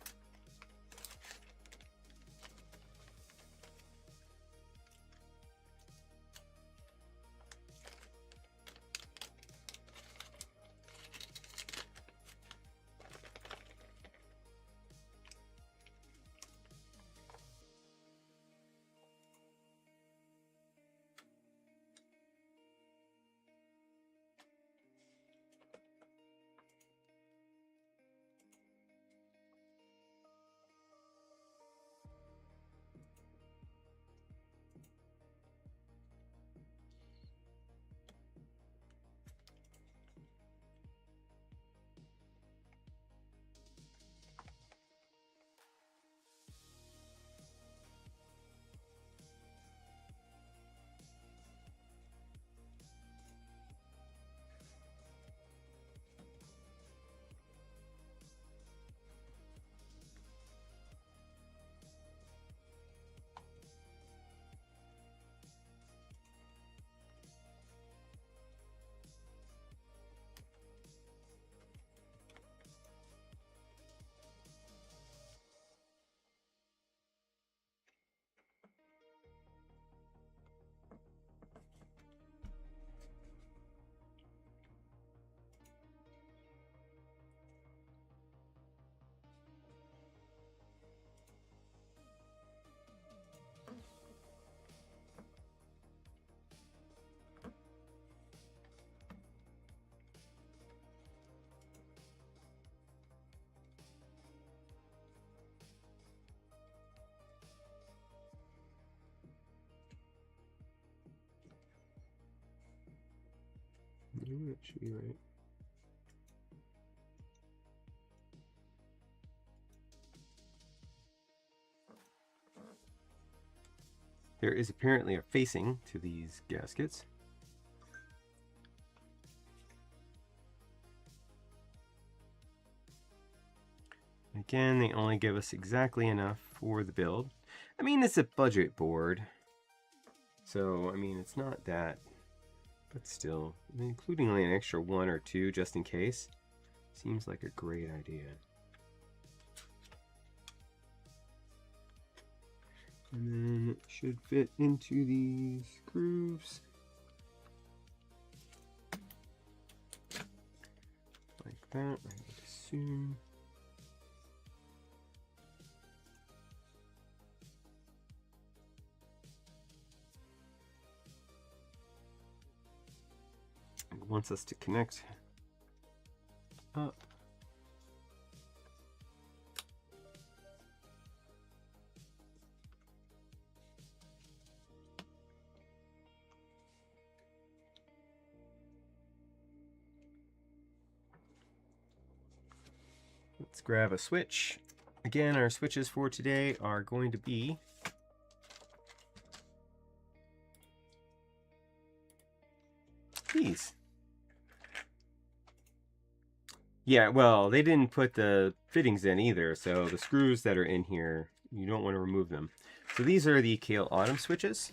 Speaker 1: Maybe that should be right. There is apparently a facing to these gaskets. Again, they only give us exactly enough for the build. I mean, it's a budget board, so I mean, it's not that, but still, including like an extra 1 or 2 just in case seems like a great idea. And then it should fit into these grooves like that, I would assume. It wants us to connect up. Let's grab a switch. Again, our switches for today are going to be these. Yeah, well, they didn't put the fittings in either, so the screws that are in here, you don't want to remove them. So these are the Kailh Autumns switches.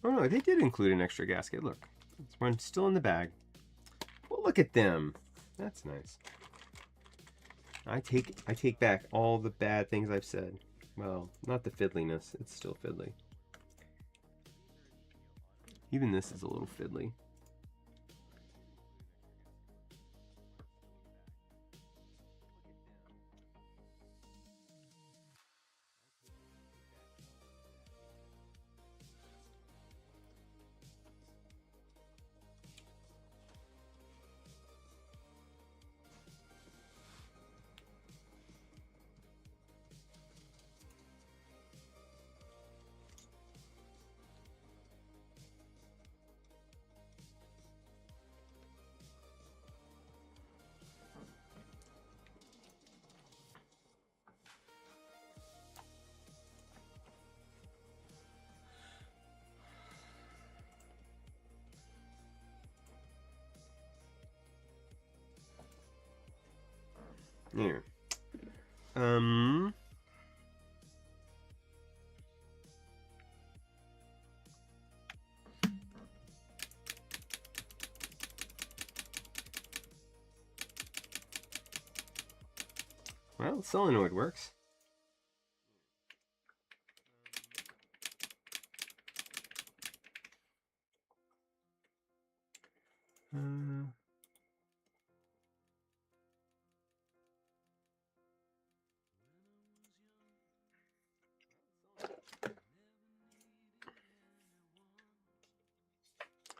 Speaker 1: Oh no, they did include an extra gasket. Look, this one's still in the bag. Well, look at them. That's nice. I take back all the bad things I've said. Well, not the fiddliness. It's still fiddly. Even this is a little fiddly. Here. Well, the solenoid works.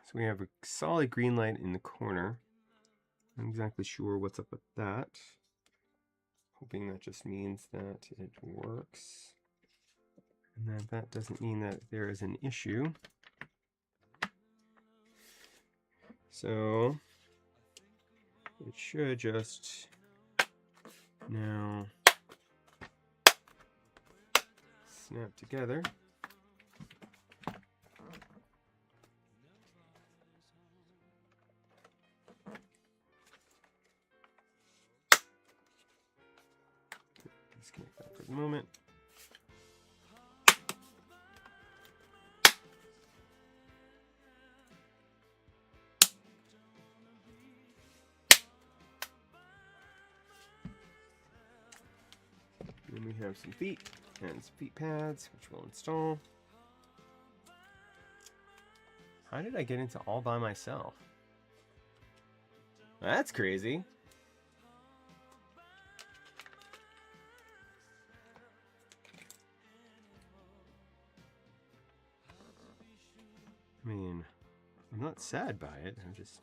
Speaker 1: So we have a solid green light in the corner. I'm not exactly sure what's up with that. Hoping that just means that it works. And that doesn't mean that there is an issue. So it should just now snap together. Disconnect that for the moment. Then we have some feet and some feet pads, which we'll install. How did I get into all by myself? That's crazy. I mean, I'm not sad by it. I'm just...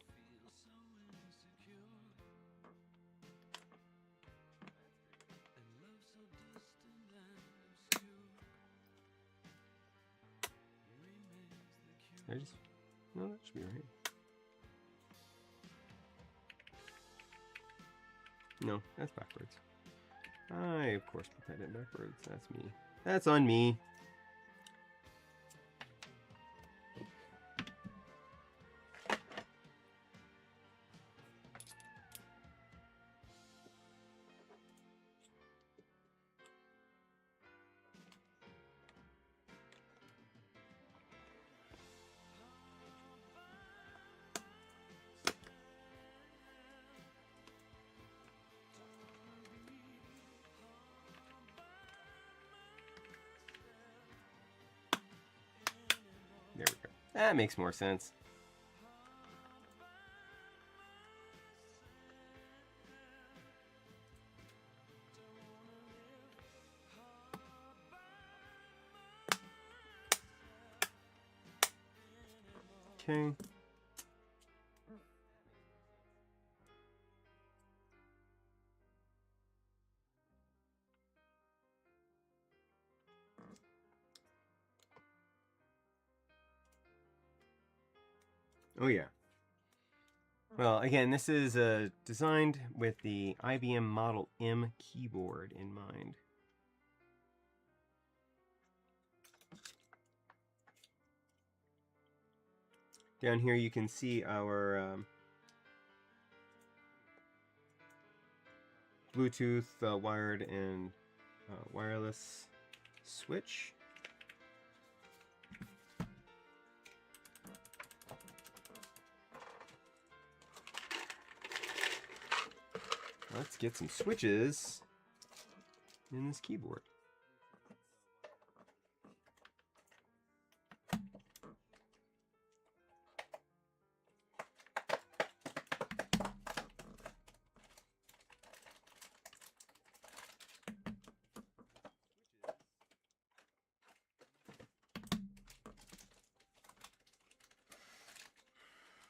Speaker 1: No, that should be right. No, that's backwards. I, of course, put that in backwards. That's me. That's on me. There we go. That makes more sense. Okay. Oh yeah. Well, again, this is designed with the IBM Model M keyboard in mind. Down here you can see our Bluetooth, wired, and wireless switch. Let's get some switches in this keyboard.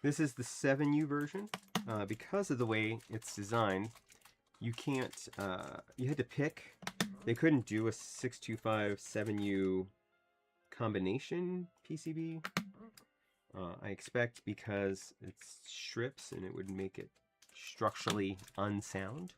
Speaker 1: This is the 7U version. Because of the way it's designed, you can't, you had to pick. They couldn't do a 625 7U combination PCB. I expect because it's strips and it would make it structurally unsound.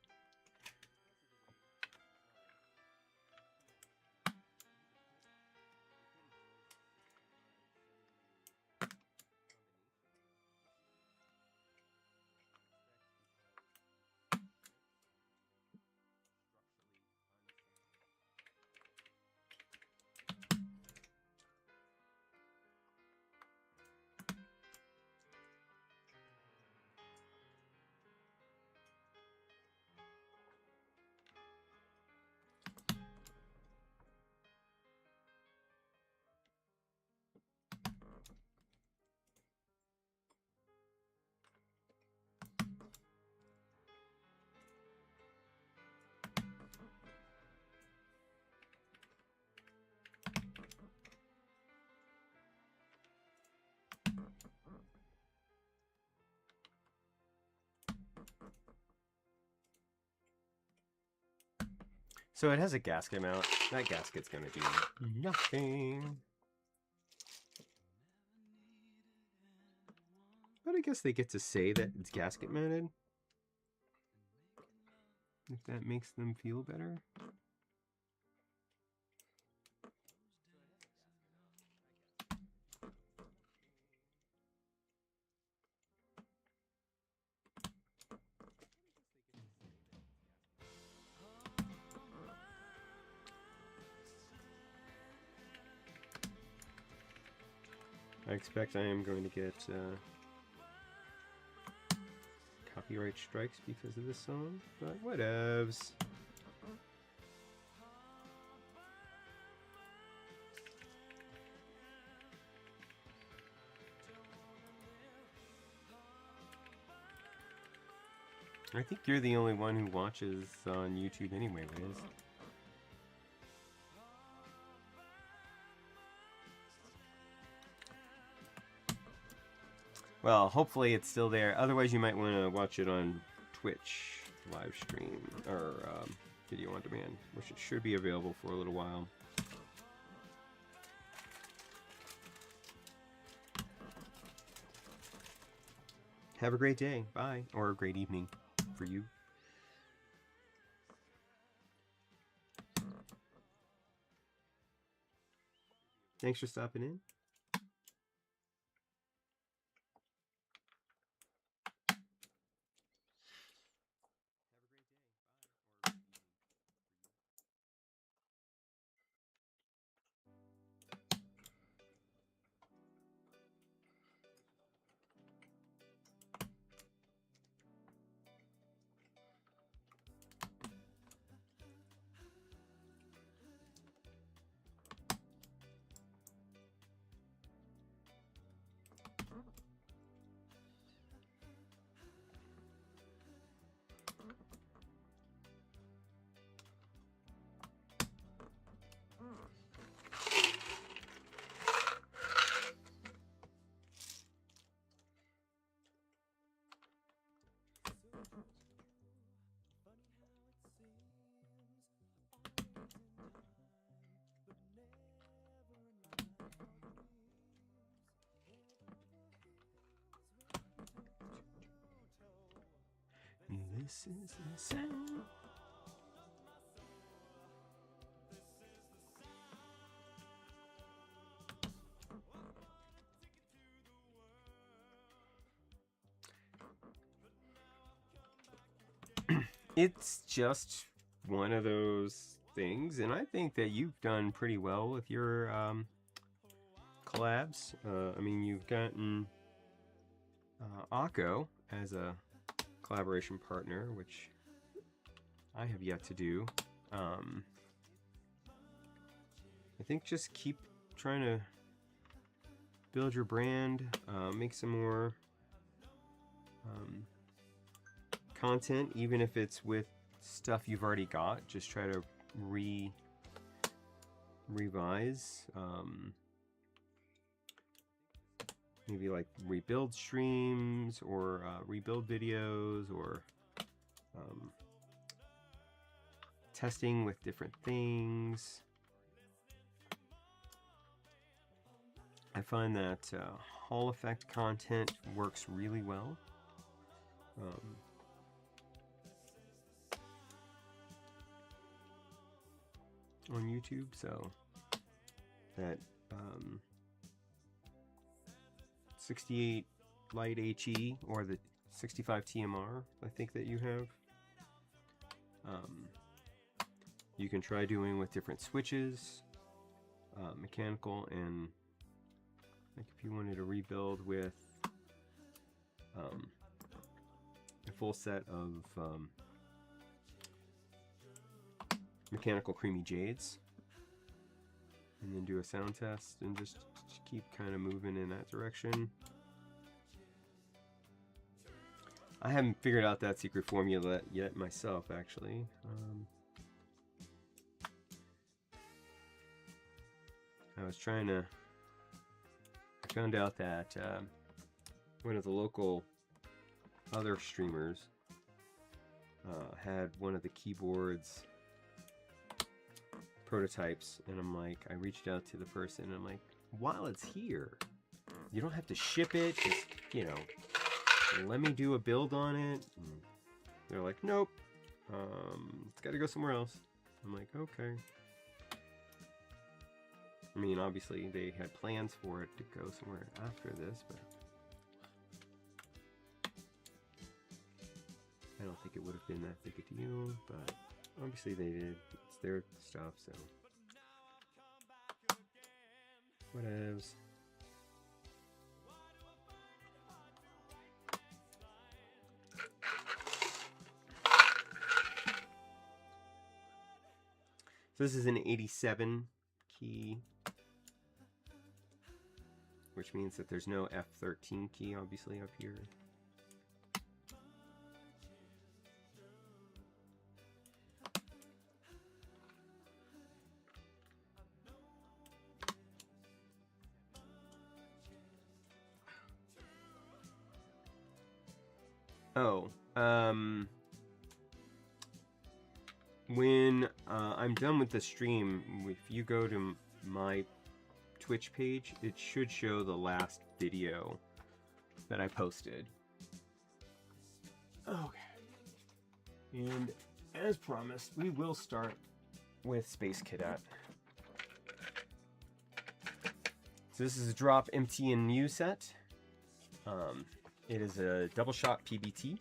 Speaker 1: So it has a gasket mount. That gasket's going to do nothing. But I guess they get to say that it's gasket mounted. If that makes them feel better. I expect I am going to get copyright strikes because of this song, but whatevs. I think you're the only one who watches on YouTube anyway, Liz. Well, hopefully it's still there. Otherwise, you might want to watch it on Twitch live stream or video on demand, which it should be available for a little while. Have a great day. Bye. Or a great evening for you. Thanks for stopping in. This is the sound. It's just one of those things, and I think that you've done pretty well with your collabs. I mean, you've gotten Akko as a collaboration partner, which I have yet to do. I think just keep trying to build your brand, make some more content, even if it's with stuff you've already got. Just try to revise, maybe like rebuild streams or rebuild videos, or testing with different things. I find that Hall effect content works really well. On YouTube, so that 68 Lite HE or the 65 TMR, I think that you have, you can try doing with different switches, mechanical, and like if you wanted to rebuild with a full set of mechanical creamy jades, and then do a sound test and just keep kind of moving in that direction. I haven't figured out that secret formula yet myself, actually. I was trying to, I found out that one of the local other streamers had one of the keyboards prototypes, and I'm like, I reached out to the person and I'm like, while it's here, you don't have to ship it, just, you know, let me do a build on it. And they're like, nope, it's got to go somewhere else. I'm like, okay. I mean, obviously they had plans for it to go somewhere after this, but I don't think it would have been that big a deal, but obviously they did. It's their stuff, so whatevs. So this is an 87 key, which means that there's no F13 key obviously up here. Oh, when I'm done with the stream, if you go to my Twitch page, it should show the last video that I posted. Okay. And as promised, we will start with Space Cadet. So this is a drop MTNU set. It is a double shot PBT.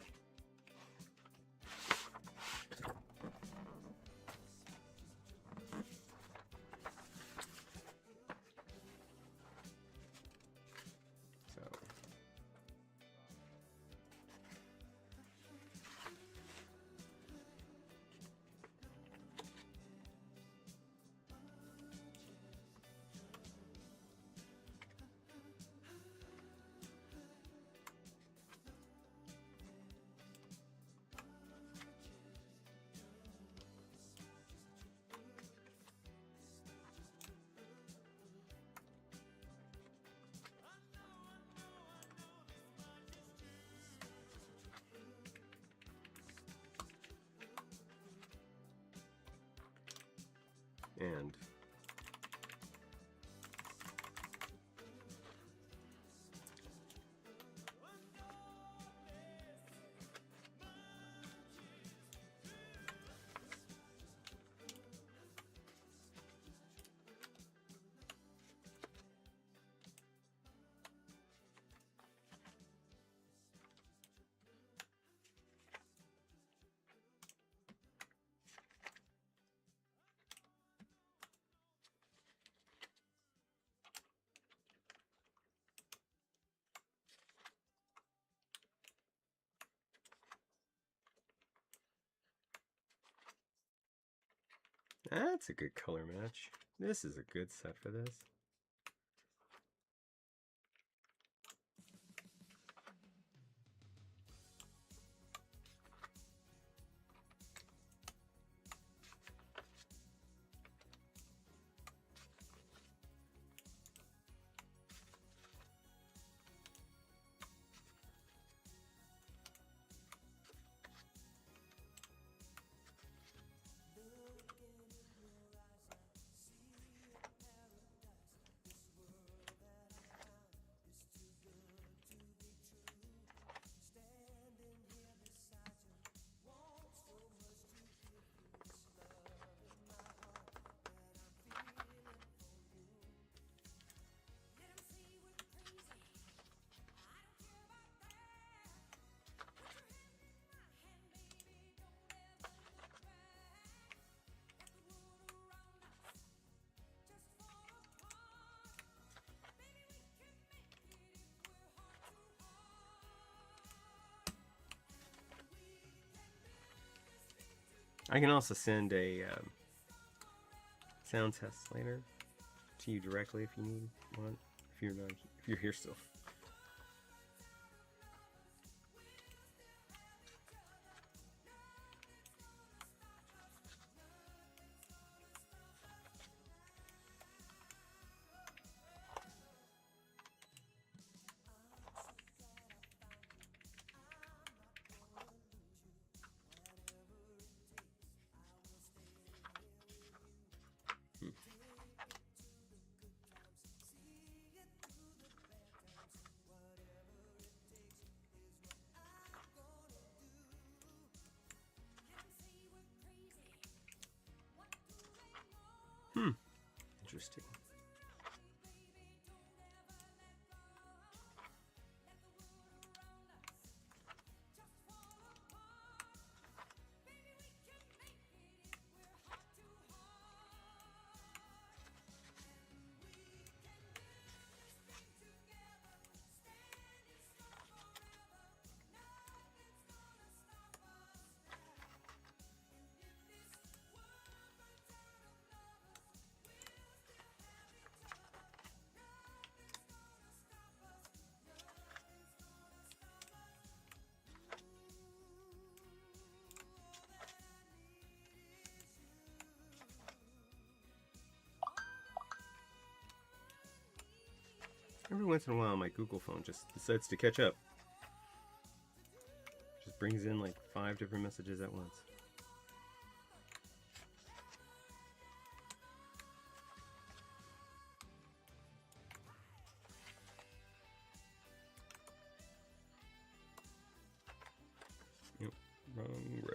Speaker 1: And that's a good color match. This is a good set for this. I can also send a sound test later to you directly if you want. If you're here still. Interesting. Every once in a while, my Google phone just decides to catch up. Just brings in like 5 different messages at once. Yep, wrong row.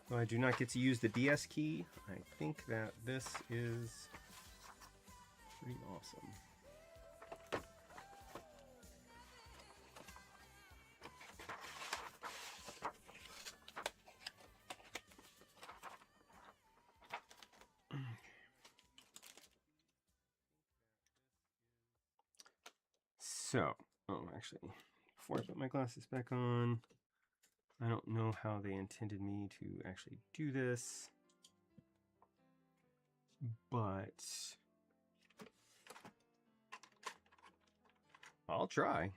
Speaker 1: Though I do not get to use the DS key, I think that this is pretty awesome. So, oh, actually, before I put my glasses back on, I don't know how they intended me to actually do this, but I'll try.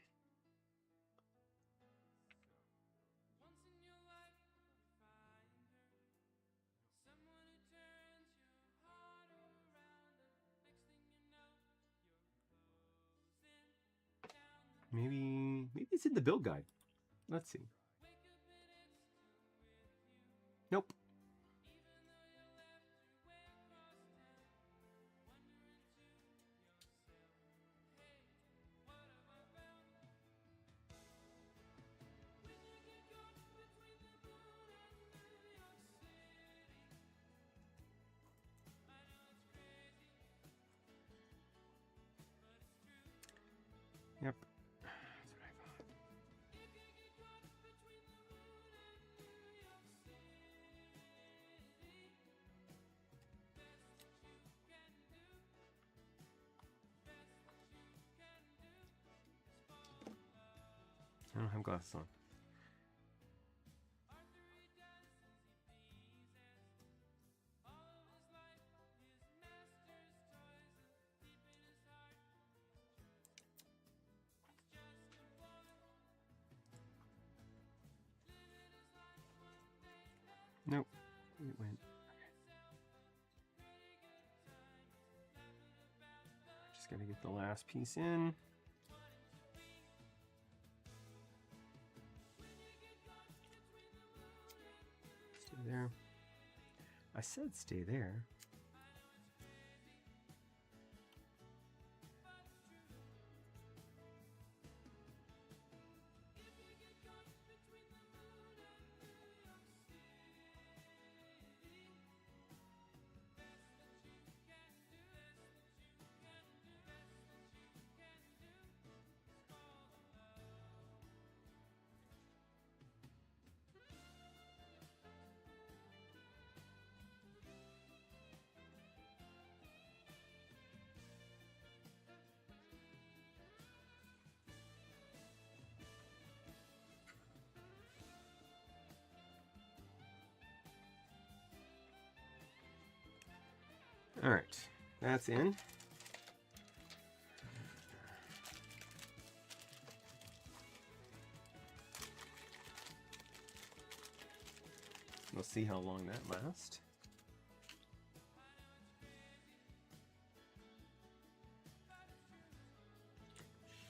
Speaker 1: Maybe it's in the build guide. Let's see. Nope. Yep. That's what I thought. I don't have glasses on. Nope. It went. Just gotta get the last piece in. Stay there. I said stay there. All right, that's in. We'll see how long that lasts.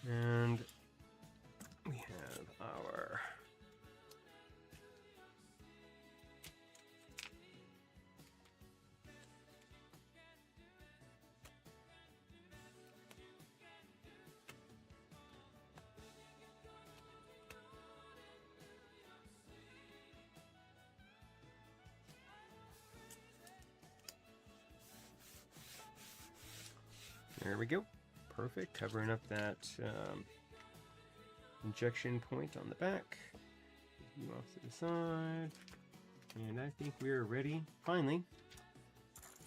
Speaker 1: And we have our there we go. Perfect. Covering up that injection point on the back. You off to the side. And I think we're ready, finally,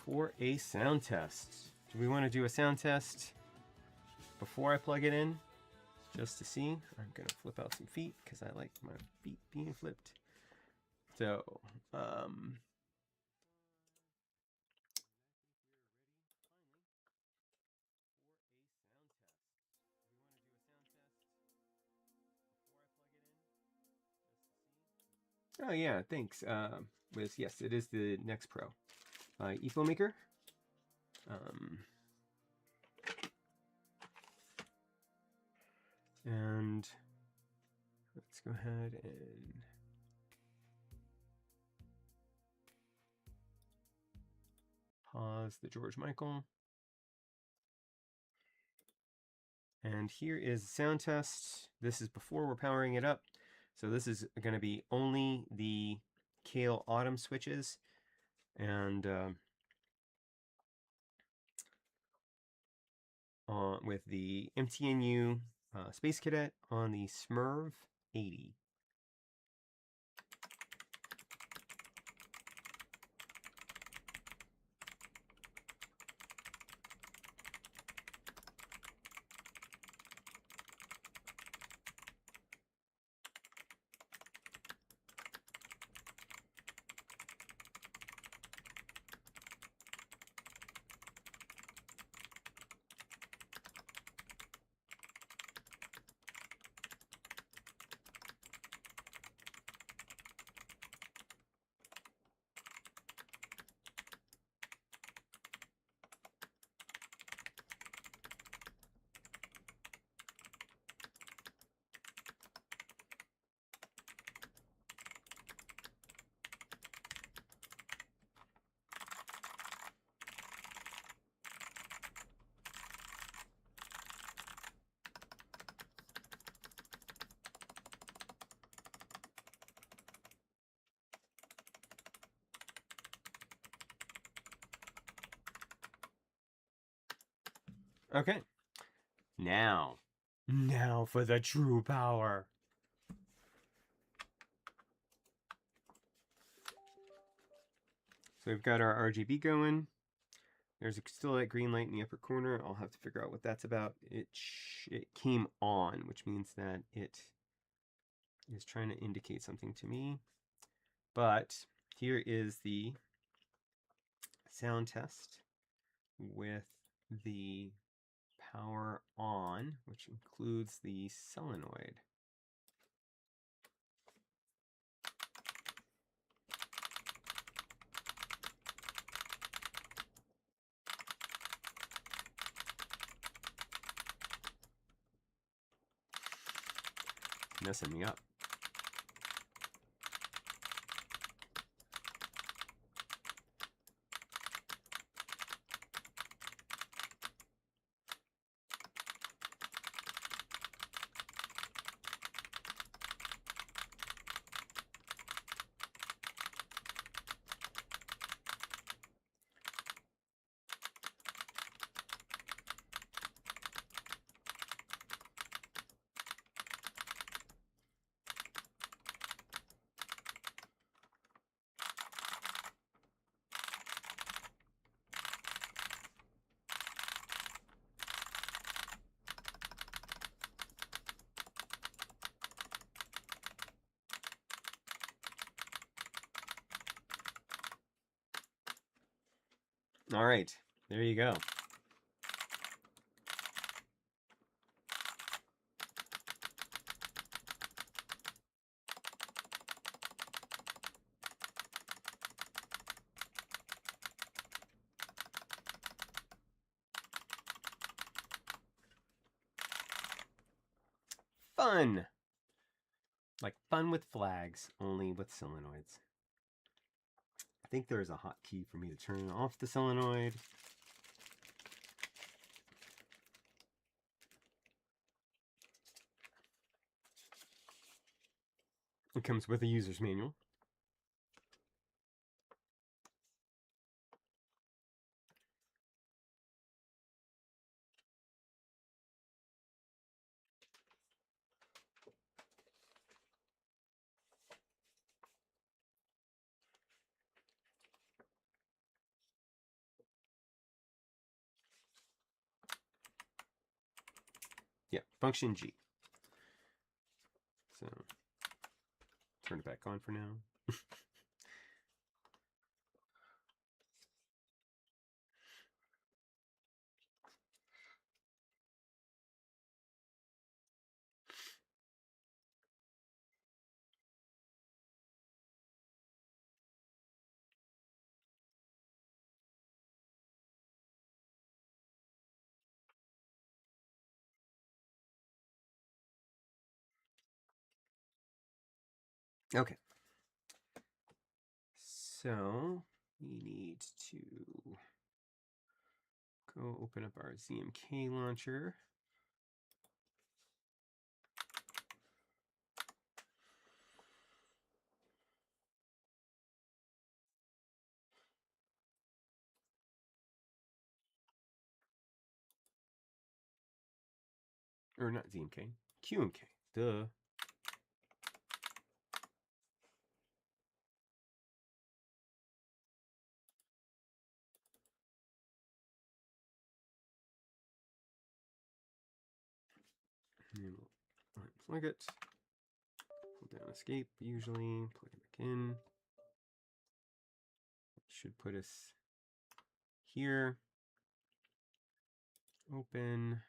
Speaker 1: for a sound test. Do we want to do a sound test before I plug it in? Just to see. I'm going to flip out some feet because I like my feet being flipped. So, oh yeah, thanks. Yes, it is the Next Pro by EFOMaker. And let's go ahead and pause the George Michael. And here is the sound test. This is before we're powering it up. So this is going to be only the Kailh Autumns switches, and with the MTNU Space Cadet on the Smurve 80. Okay. Now for the true power. So we've got our RGB going. There's still that green light in the upper corner. I'll have to figure out what that's about. It came on, which means that it is trying to indicate something to me. But here is the sound test with the power on, which includes the solenoid. Messing me up. All right, there you go. Fun! Like fun with flags, only with solenoids. I think there's a hotkey for me to turn off the solenoid. It comes with a user's manual. Yeah, function G. So, turn it back on for now. Okay. So, we need to go open up our ZMK launcher. or not Z and K, Q and K. Duh. Plug it. Hold down escape usually. Plug it back in. It should put us here. Open.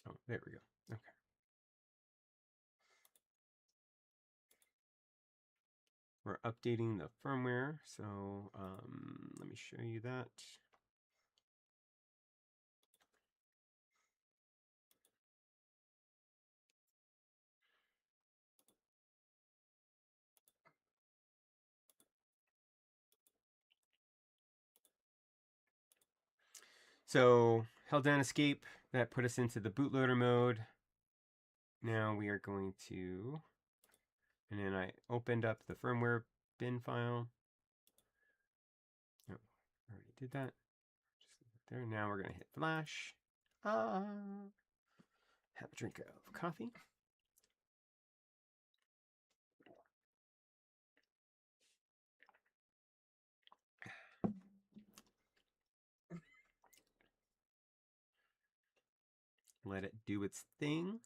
Speaker 1: Oh, there we go. Okay. We're updating the firmware, so let me show you that. So held down escape, that put us into the bootloader mode. Now we are going to, and then I opened up the firmware bin file. Oh, I already did that. Just leave it there. Now we're going to hit flash. Have a drink of coffee. Let it do its thing.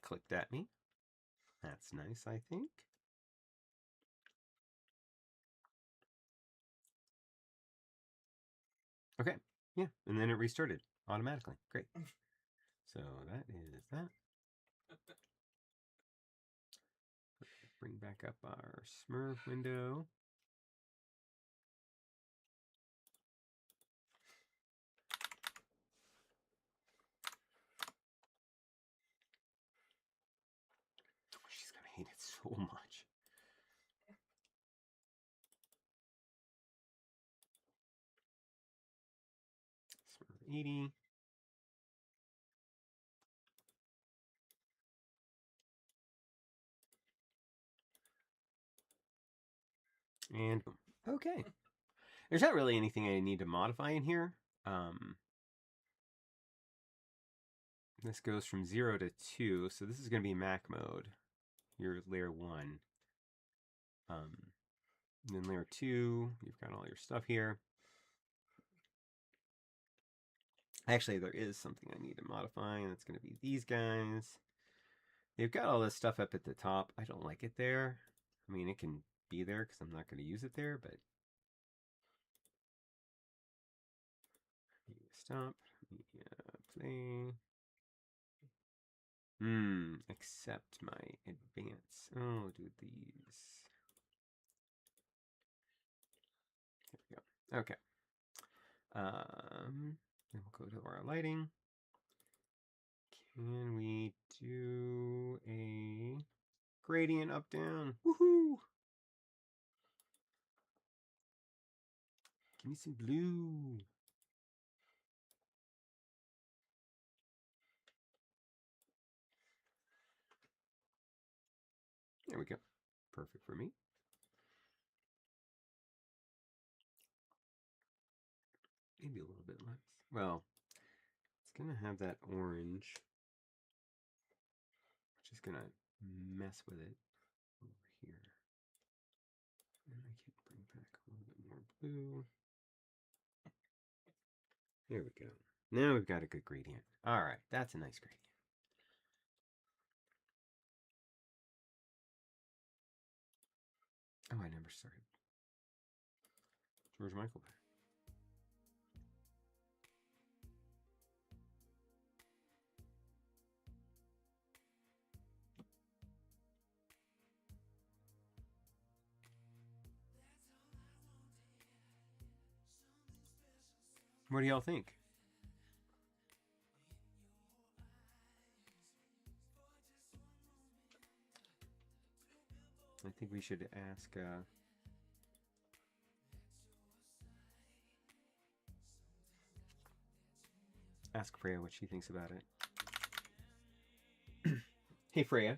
Speaker 1: Clicked at me. That's nice, I think. Okay, yeah, and then it restarted automatically. Great. So that is that. Bring back up our Smurve window. She's gonna hate it so much. Smurve 80. And boom. Okay. There's not really anything I need to modify in here. This goes from 0 to 2, so this is going to be Mac mode. Your layer 1. And then layer 2, you've got all your stuff here. Actually, there is something I need to modify, and it's going to be these guys. They've got all this stuff up at the top. I don't like it there. I mean, it can be there because I'm not going to use it there, but stop. Play. Accept my advance. Oh, do these. There we go. Okay. Then we'll go to our lighting. Can we do a gradient up down? Woohoo! Give me some blue. There we go. Perfect for me. Maybe a little bit less. Well, it's going to have that orange, which is going to mess with it over here. And I can bring back a little bit more blue. There we go. Now we've got a good gradient. All right, that's a nice gradient. Oh, I never started. George Michael there. What do y'all think? I think we should ask ask Freya what she thinks about it. Hey Freya,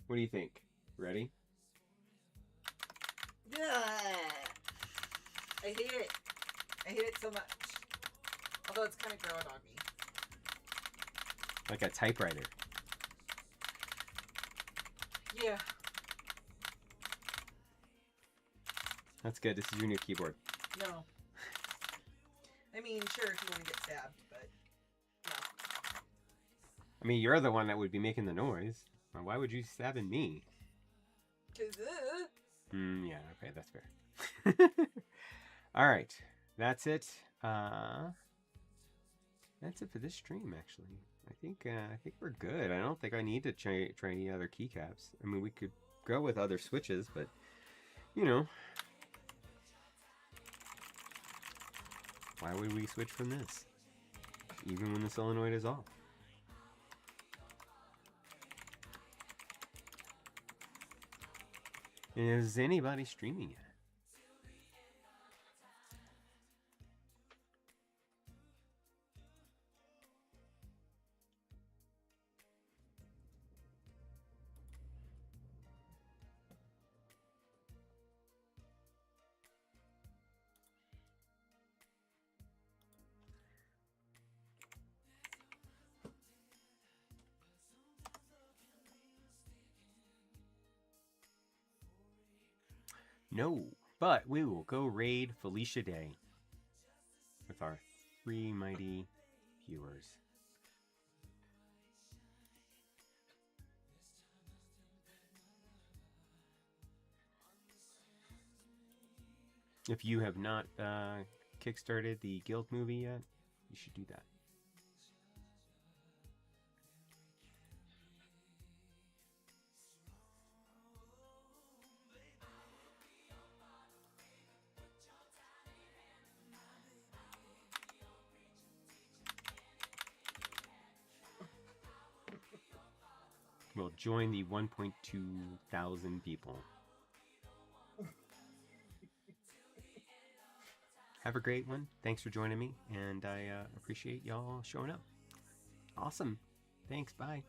Speaker 1: what do you think? Ready?
Speaker 2: Yeah. I hate it. I hate it so much. Although it's kind of growing on me.
Speaker 1: Like a typewriter.
Speaker 2: Yeah.
Speaker 1: That's good. This is your new keyboard.
Speaker 2: No. I mean, sure, if you want to get stabbed, but no.
Speaker 1: I mean, you're the one that would be making the noise. Why would you stabbing me?
Speaker 2: Cause
Speaker 1: Yeah, okay, that's fair. All right, that's it. That's it for this stream, actually. I think we're good. I don't think I need to try any other keycaps. I mean, we could go with other switches, but you know, why would we switch from this, even when the solenoid is off? Is anybody streaming yet? No, but we will go raid Felicia Day with our 3 mighty viewers. If you have not kickstarted the Guild movie yet, you should do that. We'll join the 1.2 thousand people. Have a great one. Thanks for joining me, and I appreciate y'all showing up. Awesome. Thanks. Bye.